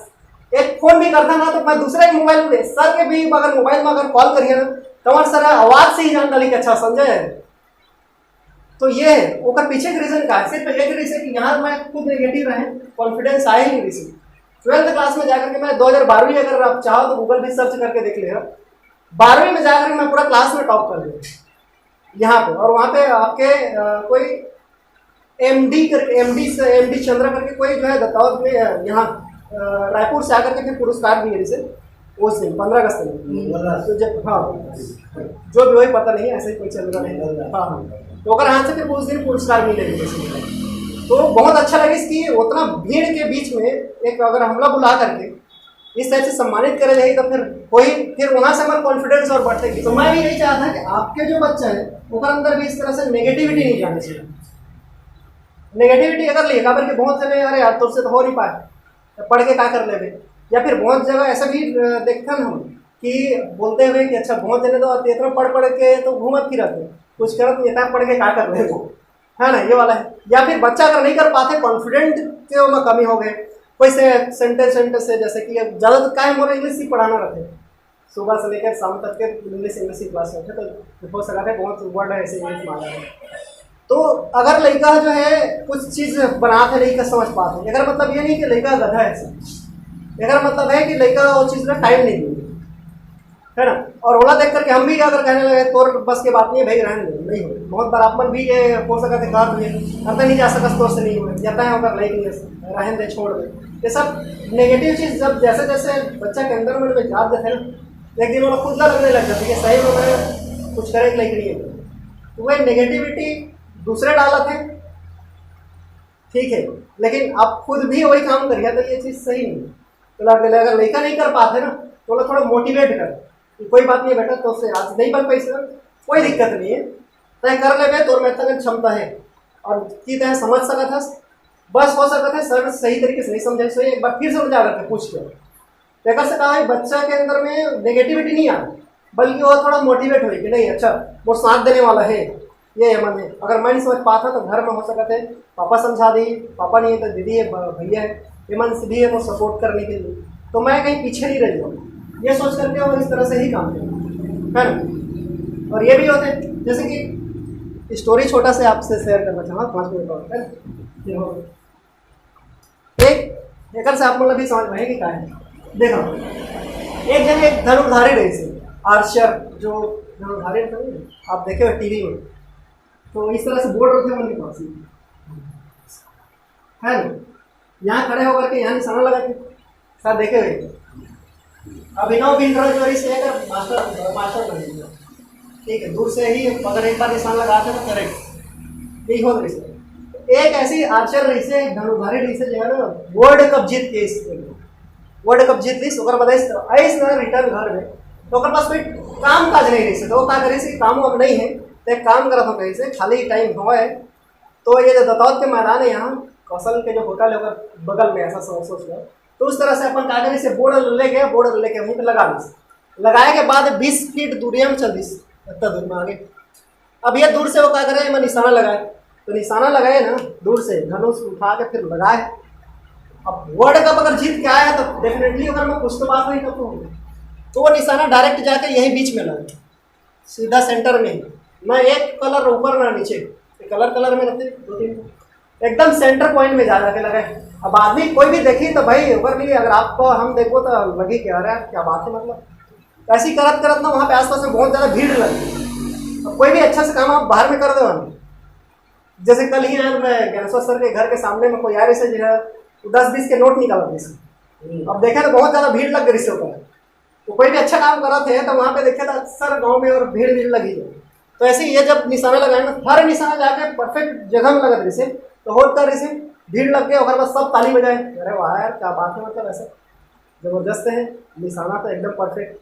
एक फोन भी करता ना तो मैं दूसरे मोबाइल में सर के भी अगर मोबाइल में अगर कॉल करिए ना तंवर सर आवाज़ से ही जान डाली कि अच्छा संजय है। तो ये है ओकर पीछे के रीजन का है, सिर्फ एक रीजन कि यहाँ मैं खुद नेगेटिव रहे, कॉन्फिडेंस आया ही नहीं रीजन। 12th क्लास में जाकर के मैं 2012 अगर आप चाहो तो गूगल भी सर्च करके देख लेगा, 12वीं में जाकर मैं पूरा क्लास में टॉप कर दिया यहाँ पे। और वहाँ पे आपके कोई एमडी चंद्रा करके कोई जो है दत्तावत में यहाँ रायपुर से आकर के फिर पुरस्कार भी है इसे उस दिन 15 अगस्त में। तो जब हाँ जो भी वही पता नहीं ऐसे ही कोई चल रहा है हाँ तो अगर यहाँ से फिर उस दिन पुरस्कार मिलेगा। तो बहुत अच्छा लगे इसकी उतना भीड़ के बीच में एक अगर हमला बुला करके इस टाइप से सम्मानित करे जाएगी तो फिर वहाँ से हमारा कॉन्फिडेंस और बढ़ते। तो मैं भी यही चाहता था कि आपके जो बच्चा है उसके अंदर भी इस तरह से नेगेटिविटी नहीं जानी चाहिए। नेगेटिविटी अगर लेगा बल्कि बहुत जगह अरे यार तुझसे तो हो नहीं पाए पढ़ के क्या कर ले, या फिर बहुत जगह ऐसा भी देखते हैं हम कि बोलते हुए कि अच्छा बहुत जने तो इतना पढ़ के तो घूमत फिरत कुछ करत इतना पढ़ के क्या कर रहे हो, है ना ये वाला है। या फिर बच्चा अगर नहीं कर पाते कॉन्फिडेंट के में कमी हो गए, कोई से सेंटेंस से जैसे कि ज़्यादा तो कायम हो रहा इंग्लिश ही पढ़ाना रहते सुबह से लेकर शाम तक के इंग्लिश ही क्लास में थे तो हो सका थे बहुत वर्ड है ऐसे इंग्लिश मांगा है। तो अगर लड़का जो है कुछ चीज़ बनाते नहीं कर समझ पाते, अगर मतलब ये नहीं कि लड़का गधा है ऐसा, अगर मतलब है कि लड़का वो चीज़ में टाइम नहीं देंगे, है ना। और ओला देख करके हम भी अगर कहने लगे तो बस की बात नहीं है भाई रहने नहीं हो, बहुत बार आप भी ये हो सका थे कहा करते नहीं जा सकता तो से नहीं हुए जाता है अगर नहीं रहने दे छोड़ दे, ये सब नेगेटिव चीज़ जब जैसे जैसे बच्चा के अंदर में जात देते हैं एक दिन वो खुद लगने लग जाती है सही में मैं कुछ करे लाइक नहीं है। तो वही नेगेटिविटी दूसरे डालत है ठीक है, लेकिन आप खुद भी वही काम करिए तो ये चीज़ सही नहीं। तो अगर लड़का नहीं कर पाते ना तो थोड़ा मोटिवेट कर कोई बात नहीं बेटा तो उससे आज नहीं बन पाई सर कोई दिक्कत नहीं है तय कर ले तो मैं तक क्षमता है और की तय समझ सका था बस हो सका था सर सही तरीके से नहीं समझे सो एक बार फिर समझा करके पूछ के देखा से कहा बच्चा के अंदर में नेगेटिविटी नहीं आ बल्कि वो थोड़ा मोटिवेट हुई कि नहीं अच्छा वो साथ देने वाला है ये मन है। अगर मैं नहीं समझ पाता तो घर में हो सका थे पापा समझा दी, पापा नहीं है तो दीदी है भैया है ये मन से भी है वो सपोर्ट करने के लिए, तो मैं कहीं पीछे नहीं रह जाऊँ ये सोच करके वो इस तरह से ही काम करें है ना। और ये भी होते हैं जैसे कि स्टोरी छोटा से आपसे शेयर करना चाहूँगा 5 मिनट और एक से आप मतलब भी समझ में कि क्या है। देखो एक जगह एक धनुर्धारी रही से आर्चर जो धनुर्धारी आप देखे हुए टीवी में तो इस तरह से बोर्ड रखे उनके पास है ना, यहाँ खड़े होकर के यहाँ निशाना लगा के सर देखे हुए अभिनव बिंद्रा जो से अगर मास्टर बनेगा ठीक है दूर से ही अगर एक बार निशान लगाते तो करेक्ट यही हो रही से। एक ऐसी आर्चर रही से धनुर्धारी रही से जो है ना वर्ल्ड कप जीत के वर्ल्ड कप जीत ली ओकर बाद ऐसे रिटर्न घर में तो पास कोई काम काज नहीं रही से तो क्या करे से काम अब नहीं है तो एक काम करत हो कहीं से खाली टाइम हुआ है तो ये जो दत्तावत के मैदान है यहाँ कौशल के जो होटल है ओकर बगल में ऐसा सोच लो तो उस तरह से अपन क्या करें से बोर्ड लेके मुँह पे लगा दी लगाए के बाद 20 फीट दूरिया में चल दी इतना दूर में आगे। अब ये दूर से वो क्या करे मैं निशाना लगाए तो निशाना लगाए ना दूर से धनुष उठा के फिर लगाए। अब वर्ल्ड कप अगर जीत के आया है तो डेफिनेटली अगर मैं कुछ तो बात नहीं करता तो वो निशाना डायरेक्ट जाके यही बीच में लगा सीधा सेंटर में मैं एक कलर ऊपर ना नीचे कलर में रखते 2-3 एकदम सेंटर पॉइंट में जाके लगाए। अब आदमी कोई भी देखी तो भाई ऊपर भी अगर आपको हम देखो तो लगी क्या रहा है क्या बात है मतलब ऐसी करत ना वहाँ पे आसपास में बहुत ज़्यादा भीड़ लगती। अब कोई भी अच्छा से काम आप बाहर में कर दो हम जैसे कल ही यार मैं ज्ञानेश्वर सर के घर के सामने में कोई यार ऐसे जो है 10-20 के नोट निकाल रहे थे। अब देखे तो बहुत ज़्यादा भीड़ लग गई इसके ऊपर तो कोई भी अच्छा काम कर रहे थे तो वहाँ पे देखे तो अक्सर गाँव में और भीड़ लगी है। तो ऐसे ये जब निशाना लगाए ना हर निशाना जाके परफेक्ट जगह में लगा रही से तो हो कर रही भीड़ लग गई और बस सब ताली बजाए अरे वाह यार क्या बात है मतलब ऐसा जबरदस्त है निशाना तो एकदम परफेक्ट।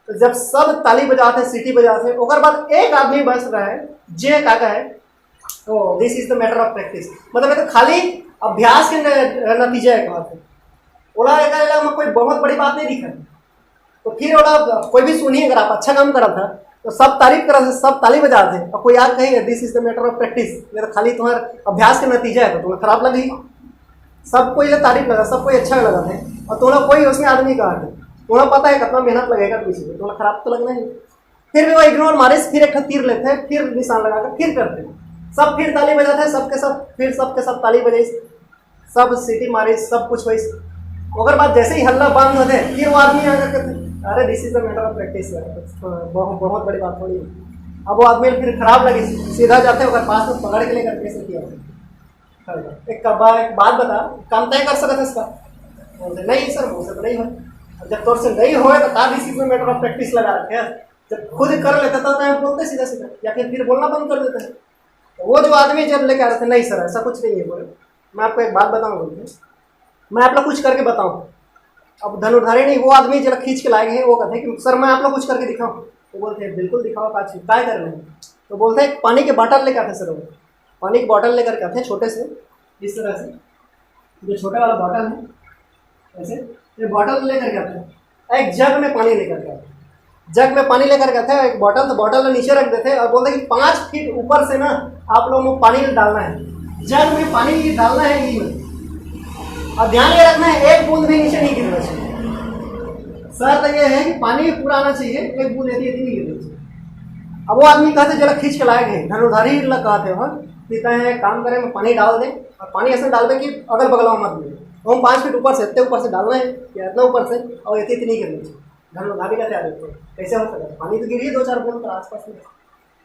तो जब सब ताली बजाते सीटी बजाते और बाद एक आदमी बस रहा है जे काका है तो this is the matter of practice, मतलब ये तो खाली अभ्यास के नतीजा है। कहा बोला में कोई बहुत बड़ी बात नहीं दिखा, तो फिर बोला कोई भी सुनिए, अगर आप अच्छा काम करा था तो सब तारीफ करा थे, सब ताली बजा थे, और कोई याद कहेंगे this is the matter of practice, ये तो खाली तुम्हारे अभ्यास के नतीजा है, तो तुम्हें खराब लगी। सबको ये तारीफ लगा, सबको अच्छा लगा था, और तुम्हें कोई उसमें आदमी कहा था, तुम्हें पता है कितना मेहनत लगेगा पीछे में, तुम्हें खराब तो लगना ही। फिर भी वो इग्नोर मारे, फिर एक तीर लेते हैं, फिर निशान लगाकर फिर करते हैं, सब फिर ताली बजाते हैं, सबके सब फिर सबके सब ताली बजाई, सब सीटी मारी, सब कुछ हुई। अगर बात जैसे ही हल्ला बंद होते फिर वो आदमी आकर कहते अरे this is the matter of practice, बहुत बड़ी बात थोड़ी है। अब वो आदमी फिर खराब लगी, सीधा जाते अगर पास में पकड़ के लेकर कैसे किया। एक बात बता, काम तय कर सकते इसका? बोलते नहीं सर, मुझसे तो नहीं हो। जब तौर से नहीं हो तो का this is the matter of practice लगा रखे हैं। जब खुद कर लेते तो हम बोलते सीधा सीधा, या फिर बोलना बंद कर देते हैं। वो जो आदमी जब लेके आ रहे थे, नहीं सर ऐसा कुछ नहीं है, बोले मैं आपको एक बात बताऊँ, बोलते मैं आप लोग कुछ करके बताऊँ। अब धनुर्धारी नहीं, वो आदमी जरा खींच के लाए हैं, वो कहते हैं कि सर मैं आप लोग कुछ करके दिखाऊँ। तो बोलते हैं बिल्कुल दिखाओ, काय कर रहे हैं। तो बोलते हैं पानी के बॉटल लेकर आते सर, वो पानी की बॉटल लेकर के आते हैं छोटे से, इस तरह से, जो छोटा वाला बॉटल है ऐसे, ये बॉटल लेकर के आते हैं, एक जग में पानी लेकर के आते हैं, जग में पानी लेकर के आते हैं, एक बॉटल, तो बॉटल नीचे रख देते हैं और बोलते हैं कि 5 फीट ऊपर से ना आप लोगों को पानी डालना है, जग में पानी डालना है नीचे में, और ध्यान ये रखना है एक बूंद भी नीचे नहीं गिरना चाहिए। शर्त ये है कि पानी पूरा आना चाहिए, एक बूंद यदि नहीं गिरना चाहिए। अब वो आदमी कहते जरा खींच के लाए गए, धनुर्धारी लग कहते वहाँ पीता है, काम करें में पानी डाल दें, और पानी ऐसे डाल दें कि अगल बगल मत मिले, तो हम 5 फीट ऊपर से, इतने ऊपर से डालना है या इतना ऊपर से, और इतनी गिरनी चाहिए। धनुर्धारी कहते आ देते कैसे हो सकता है, पानी तो गिरी है 2-4 बूंद आस पास में,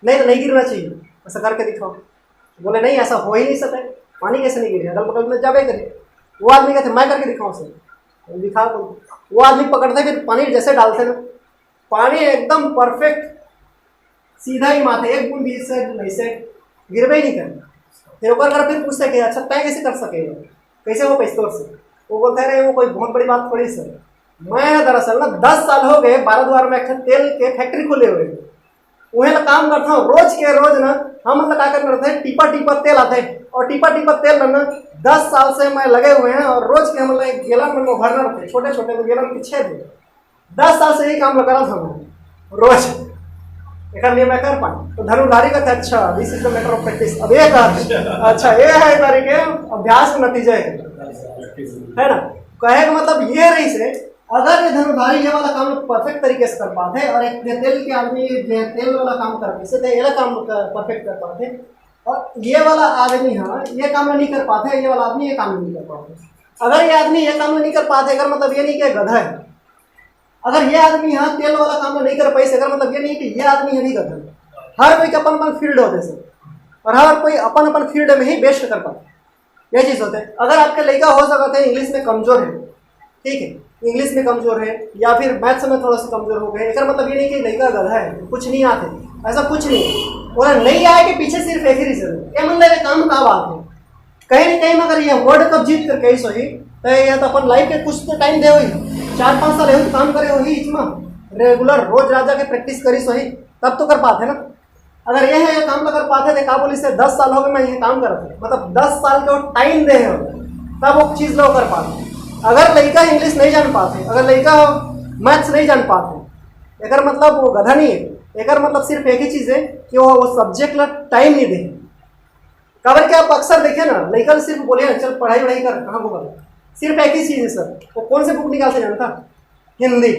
नहीं तो नहीं गिरना चाहिए, ऐसा करके दिखाओ। बोले नहीं ऐसा हो ही नहीं सकता, पानी कैसे नहीं गिरे, अगल बगल में जाबे करे। वो आदमी कहते मैं करके दिखाऊँ सर, दिखा। वो आदमी पकड़ते फिर पानी जैसे डालते ना, पानी एकदम परफेक्ट सीधा ही माथे, एक बूंद बीच से ऐसे गिरबे ही नहीं करना। फिर ऊपर फिर पूछते कि अच्छा तय कैसे कर सके, कैसे हो पैसे से? वो बोलते रहे वो कोई बहुत बड़ी बात थोड़ी सर, मैं दरअसल ना 10 साल हो गए बाराद्वार में तेल के फैक्ट्री खुले हुए, वहीं काम करता हूँ, रोज के रोज ना हम मतलब क्या करते हैं, टीपा तेल आते हैं, और टीपा तेल ना 10 साल से मैं लगे हुए हैं, और रोज के मतलब एक गैलन में भरना रहते छोटे छोटे, तो गैलन के 6 दिन, 10 साल से यही काम लगा रहा था मैं रोज, एक लिए मैं कर पाऊँ। तो धनुर्धारी का था अच्छा this is the matter of practice. अब ये कहा अच्छा ये है तरीके अभ्यास का नतीजा है ना, कहे का मतलब ये रही से, अगर ये धनुर्धारी ये वाला काम परफेक्ट तरीके से कर पाते हैं, और एक तेल के आदमी तेल वाला काम करते से ये काम परफेक्ट कर पाते, और ये वाला आदमी हाँ ये काम नहीं कर पाते, ये वाला आदमी ये काम नहीं कर पाते। अगर ये आदमी ये काम नहीं कर पाते, अगर मतलब ये नहीं कि गधा है, अगर ये आदमी यहाँ तेल वाला काम नहीं कर पाई, अगर मतलब ये नहीं कि ये आदमी नहीं गधा है। हर कोई के अपन फील्ड होते से, और हर कोई अपन फील्ड में ही बेस्ट कर पाते, ये चीज़ होते हैं। अगर आपके लड़का हो सकते हैं इंग्लिश में कमजोर है, ठीक है, इंग्लिश में कमजोर है या फिर मैथ्स में थोड़ा सा कमजोर हो गए, इसका मतलब ये नहीं कि लड़का गधा है, कुछ नहीं आते, ऐसा कुछ नहीं। और नहीं आए कि पीछे सिर्फ एक ही रीजन है, क्या मतलब काम का बात है, कहीं ना कहीं मगर ये वर्ल्ड कप जीत कर कहीं सही तो ये तो अपन लाइफ के कुछ तो टाइम दे हुई, 4-5 साल हो काम करे हुई, इसमें रेगुलर रोज राजा के प्रैक्टिस करी सही, तब तो कर पाते ना। अगर ये है ये काम कर पाते थे काबुल से 10 साल हो गए मैं ये काम कर रहा था, मतलब 10 साल के टाइम दे तब वो चीज़ लोग कर पाते। अगर लड़का इंग्लिश नहीं जान पाते, अगर लड़का मैथ्स नहीं जान पाते, एक मतलब वो गधा नहीं है, एक मतलब सिर्फ एक ही चीज़ है कि वो सब्जेक्ट ला टाइम नहीं दे। खबर क्या आप अक्सर देखे ना, लड़का सिर्फ बोलिए ना चल पढ़ाई कर, कहाँ को कर, सिर्फ एक ही चीज़ है सर, वो कौन से बुक निकालते जानता, हिंदी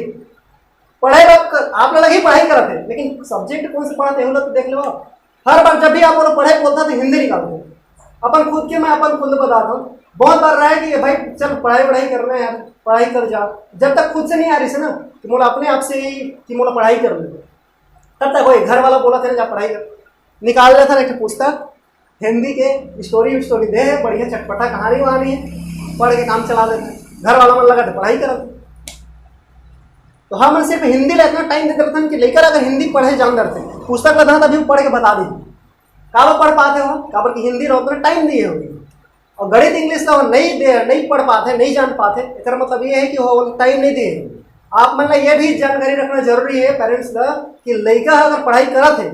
पढ़ाई। आप लोग ही पढ़ाई करते हैं, लेकिन सब्जेक्ट कौन से पढ़ाते हैं तो देख लो आप, हर बार जब भी आप लोग पढ़ाई बोलता तो हिंदी निकालते हैं। अपन खुद के मैं अपन खुद बता रहा हूँ, बहुत बार रहा है कि भाई चल पढ़ाई कर रहे हैं, पढ़ाई कर जाओ, जब तक खुद से नहीं आ रही से ना कि मोला अपने आप से ही कि मोला पढ़ाई कर लेते, तब तक वही घर वाला बोला था ना पढ़ाई कर, निकाल लेता ना एक पुस्तक हिंदी के स्टोरी दे है, बढ़िया चटपटा कहानी वहानी है, पढ़ के काम चला देते, घर वाला मन लगा तो पढ़ाई करा। तो हम सिर्फ हिंदी ला इतना टाइम देते रहते कि लेकर अगर हिंदी पढ़े जान रहते पुस्तक लगा तभी पढ़ के बता दी काबर पढ़ पाते हो, काबर की हिंदी रहो तो टाइम दिए होगी, और गणित इंग्लिश का नहीं पढ़ पाते, नहीं जान पाते, इसका मतलब ये है कि वो टाइम नहीं दिए। आप मतलब ये भी जानकारी रखना जरूरी है पेरेंट्स का कि लड़का अगर पढ़ाई करा थे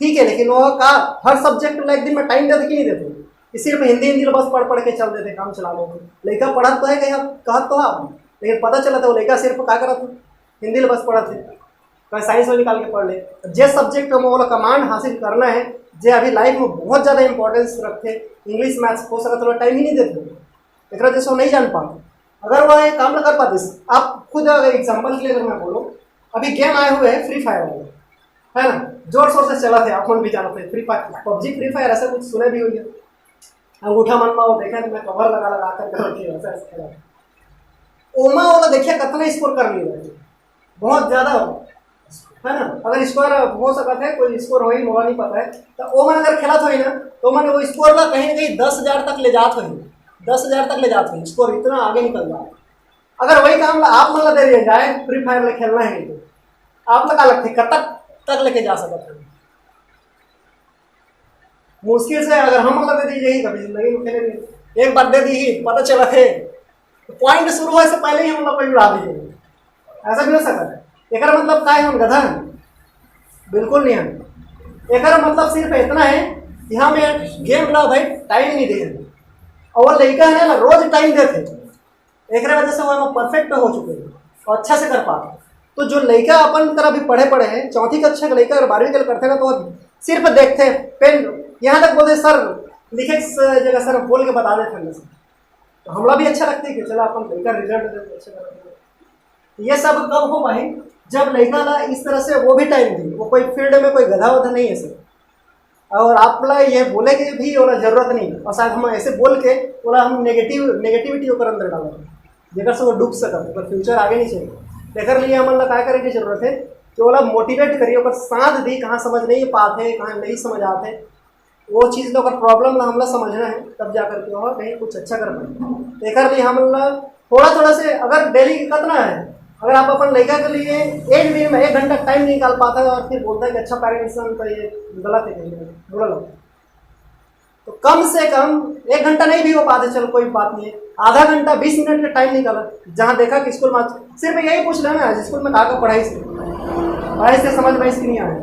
ठीक है, लेकिन वो का हर सब्जेक्ट में एक दिन में टाइम देते कि नहीं देते? सिर्फ हिंदी बस पढ़ पढ़ के चल देते, काम चला लेते। लड़का पढ़ा तो है कहीं कहा तो आप, लेकिन पता चला था वो लड़का सिर्फ क्या करा था, हिंदी बस पढ़ा थे, कहीं साइंस में निकाल के पढ़ ले। जे सब्जेक्ट में वो कमांड हासिल करना है, जे अभी लाइफ में बहुत ज़्यादा इंपॉर्टेंस रखते, इंग्लिश मैथ्स हो सका थोड़ा टाइम ही नहीं देते, एक जैसे वो नहीं जान पाते। अगर वह एक काम न कर पाते, आप खुद अगर एग्जाम्पल के लिए अगर मैं बोलूँ, अभी गेम आए हुए हैं फ्री फायर वाले, है ना, जोर शोर से चला थे, आप भी जाना थे, free fire, PUBG, free fire, ऐसा कुछ सुने भी हुई है। अंगूठा मन में वो देखा तो मैं कवर लगा लगा कर ऐसा खेला, ओमा वाला देखिए कितना स्कोर कर लिया, बहुत ज़्यादा है ना। अगर स्कोर हो सका था, कोई स्कोर हो ही मोड़ा नहीं पता है, तो ओमा अगर खेला था ना, तो मैंने वो स्कोर ला कहीं ना कहीं 10,000 तक ले जात हुई, 10,000 तक ले जाते हैं, स्कोर इतना आगे निकल रहा है। अगर वही काम आप मतलब दे दिया जाए, फ्री फायर में खेलना है तो आप लगा लगते कब तक लेके जा सकते हैं, मुश्किल से। अगर हम मतलब दे दीजिए कभी जिंदगी में खेले, एक बार दे दी ही पता चला थे, पॉइंट शुरू होने से पहले ही हम लोग को उड़ा दीजिए, ऐसा भी हो सकता है। एक मतलब क्या है, हम गधा हैं? बिल्कुल नहीं है। एक मतलब सिर्फ इतना है कि हम गेम ला भाई टाइम नहीं दे, और लड़का है ना रोज टाइम देते, एक वजह से वो परफेक्ट हो चुके हैं और अच्छा से कर पाते। तो जो लड़का अपन तरह भी पढ़े हैं, 4वीं कक्षा का लड़का अगर 12वीं कल करते हैं ना, तो सिर्फ देखते पेन, यहाँ तक बोलते सर लिखे जगह सर बोल के बता देते हैं, तो हमला भी अच्छा लगता है कि चलो अपन लड़का रिजल्ट देते अच्छा करते। ये सब कब हो भाई, जब लड़का ला इस तरह से वो भी टाइम दी, वो कोई फील्ड में कोई गधा वधा नहीं है सर, और आप ला ये बोले कि भी वाला जरूरत नहीं, और शायद हम ऐसे बोल के बोला हम नेगेटिविटी होकर अंदर डाला जेकर से वो डूब सकते, पर फ्यूचर आगे नहीं चाहिए। लेकर लिए हमारा क्या करे की जरूरत है कि वो मोटिवेट करिए, और साथ दी कहाँ समझ नहीं पाते, कहाँ नहीं समझ आते, वो चीज़ तो अगर प्रॉब्लम हमला समझना है, तब जा करके वहाँ कहीं कुछ अच्छा कर पाए। लेकर लिए हम थोड़ा से अगर डेली कितना है, अगर आप अपन लड़का के लिए एक दिन में 1 घंटा टाइम निकाल पाता है और फिर बोलता है कि अच्छा पेरेंट्स तो ये गलत है, कहीं बुरा लगता है, तो कम से कम 1 घंटा नहीं भी हो पाते, चलो कोई बात नहीं है, आधा घंटा 20 मिनट का टाइम निकाला, जहाँ देखा कि स्कूल में सिर्फ यही पूछ लेना स्कूल में कहा पढ़ाई से समझ में इसकी नहीं आया,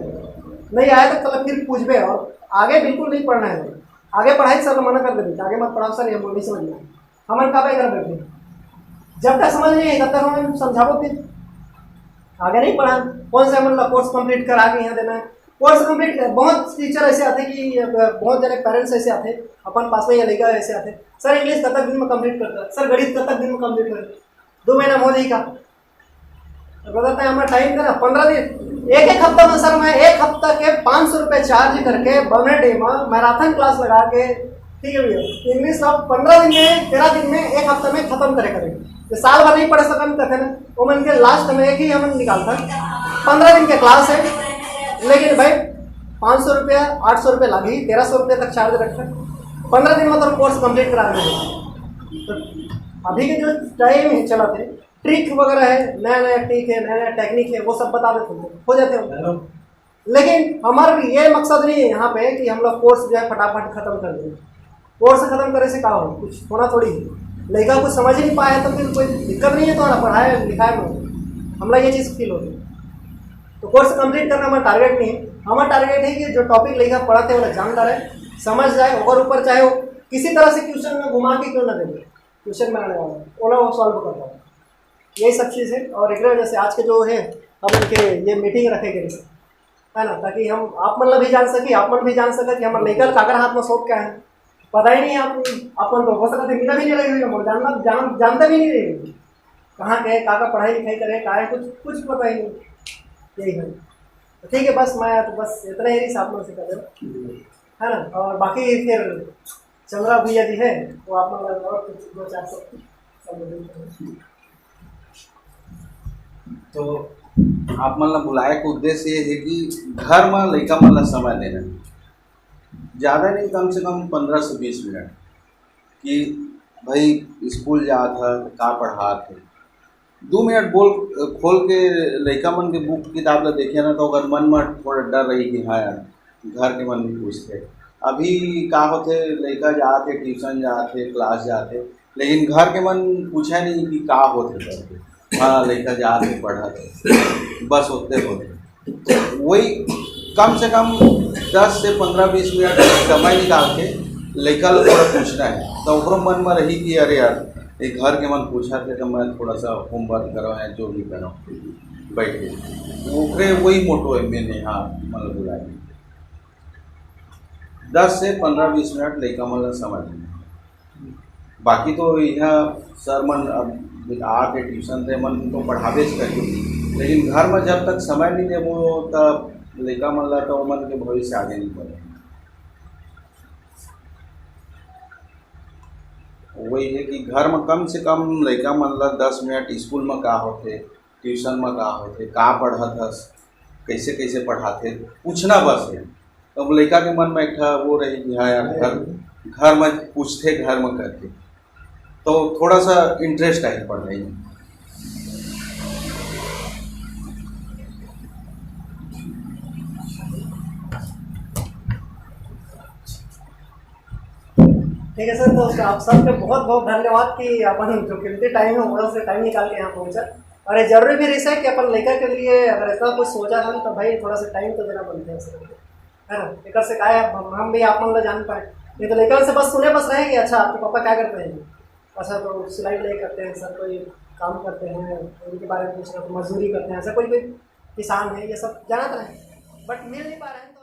नहीं आया तो कल फिर पूछ बे, और आगे बिल्कुल नहीं पढ़ना है, आगे पढ़ाई सर मना कर देते, आगे मत पढ़ाओ सर, ये नहीं समझ में हमारे कहा कर बैठे, जब तक समझ नहीं है तब तक हमें समझाओ, फिर आगे नहीं पढ़ा। कौन सा मतलब कोर्स कंप्लीट करा के यहाँ देना है, कोर्स कंप्लीट, बहुत टीचर ऐसे आते कि बहुत जने पेरेंट्स ऐसे आते अपन पास में या लड़का ऐसे आते, सर इंग्लिश कब तक दिन में कंप्लीट करता है, सर गणित कब तक दिन में कंप्लीट करता, 2 महीना हो जाएगा, बताते हैं हमारा टाइम देना 15 दिन, एक हफ्ता में सर मैं 1 हफ्ता के 500 रुपये चार्ज करके बने डे में मैराथन क्लास लगा के, ठीक है भैया, इंग्लिश आप 15 दिन में 13 दिन में 1 हफ्ता में खत्म करेंगे, जो साल भर नहीं पढ़ सकते कहते ना, वो मन के लास्ट में एक ही हम निकालता 15 दिन के क्लास है, लेकिन भाई 500 रुपया 800 रुपये लगी, 1300 रुपये तक चार्ज रखते, 15 दिन में तो कोर्स कंप्लीट करा देंगे। तो अभी के जो टाइम है चला थे, ट्रिक वगैरह है, नया नया ट्रिक है, नया नया टेक्निक है, वो सब बता देते हो जाते हो, लेकिन हमारा ये मकसद नहीं है यहाँ पे कि हम लोग कोर्स जो है फटाफट खत्म कर दें। कोर्स खत्म करे से क्या हो, कुछ होना थोड़ी है, लड़का कुछ समझ ही नहीं पाया तो फिर कोई दिक्कत नहीं है, तो हमारा पढ़ाई लिखाई में हमला ये चीज़ फील होती है। तो कोर्स कंप्लीट करना हमारा टारगेट नहीं है, हमारा टारगेट है कि जो टॉपिक लड़का पढ़ाते हैं वो जानदार है, समझ जाए, और ऊपर चाहे वो किसी तरह से क्वेश्चन में घुमा के क्यों ना दे, क्वेश्चन बनाने वाला ओला वो सॉल्व कर रहा है, यही सब चीज़ है। और एक वजह से आज के जो है हम उनके ये मीटिंग रखेंगे है ना, ताकि हम आप मतलब भी जान सके, आप मन भी जान सके कि हमारे लेकर काकर हाथ में शौक क्या है, पता ही नहीं है अपन तो हो सकता है मिला भी नहीं लगी हुई, जानते भी नहीं रहे कहाँ के काका पढ़ाई लिखाई करे, कहाँ है कुछ पता ही नहीं, यही है। तो ठीक है, बस मैं तो बस इतना ही साथ में से कर रहा है ना, और बाकी फिर चंद्रा भैया जी है वो आप मतलब और कुछ 2-4 सब। तो आप मतलब बुलाए का उद्देश्य ये है कि घर में लड़का मतलब समय देना, ज़्यादा नहीं, कम से कम 15 से 20 मिनट, कि भाई स्कूल जा था का पढ़ा थे, 2 मिनट बोल खोल के लड़का मन के बुक किताब ला देखिए ना, तो अगर मन में थोड़ा डर रही कि हाँ यार घर के मन भी पूछते, अभी का होते लड़का जाते ट्यूशन जाते क्लास जाते, लेकिन घर के मन पूछा नहीं कि का होते करके, हाँ लड़का जाते पढ़ा बस होते होते, वही कम से कम 10 से 15-20 मिनट समय निकाल के लड़का लोग थोड़ा पूछना है, तो ओकरो मन में रही कि अरे यार एक घर के मन पूछा थे तो मैं थोड़ा सा होमवर्क करो या जो भी करो बैठ के, ओकरे वही मोटो है मैंने हाँ मतलब बुलाए 10 से 15-20 मिनट लड़का मतलब समझ लेना। बाकी तो यहाँ सर मन अब आके ट्यूशन दे मन तो पढ़ावे करिए, लेकिन घर में जब तक समय नहीं देबो तब लड़का मन ला तो मन के भविष्य आगे नहीं बढ़े। वही है कि घर में कम से कम लड़का मन ला 10 मिनट स्कूल में का होते, ट्यूशन में का होते, का पढ़त हस, कैसे कैसे पढ़ाते पूछना बस है। तब लड़का के मन में एक वो रही कि हाँ यार घर में पूछते, घर में करते, तो थोड़ा सा इंटरेस्ट आए पढ़ाई में। ठीक है सर, तो आप सबके बहुत बहुत धन्यवाद कि अपन जो कीमती टाइम है थोड़ा सा टाइम निकाल के यहाँ पहुँचा। और ये जरूरी भी रहता है कि अपन लड़का के लिए अगर ऐसा कुछ सोचा है तो भाई थोड़ा सा टाइम तो देना बनता है सर, है ना। एक से क्या है हम भी आप मन जान पाए, नहीं तो लड़का से बस सुने बस रहे कि अच्छा आपके पापा क्या करते हैं, अच्छा तो सिलाई विलाई करते हैं सर, कोई काम करते हैं, उनके बारे में पूछना, तो मजदूरी करते हैं, ऐसा कोई किसान है, ये सब जाना तो है बट मिल नहीं पा रहे हैं।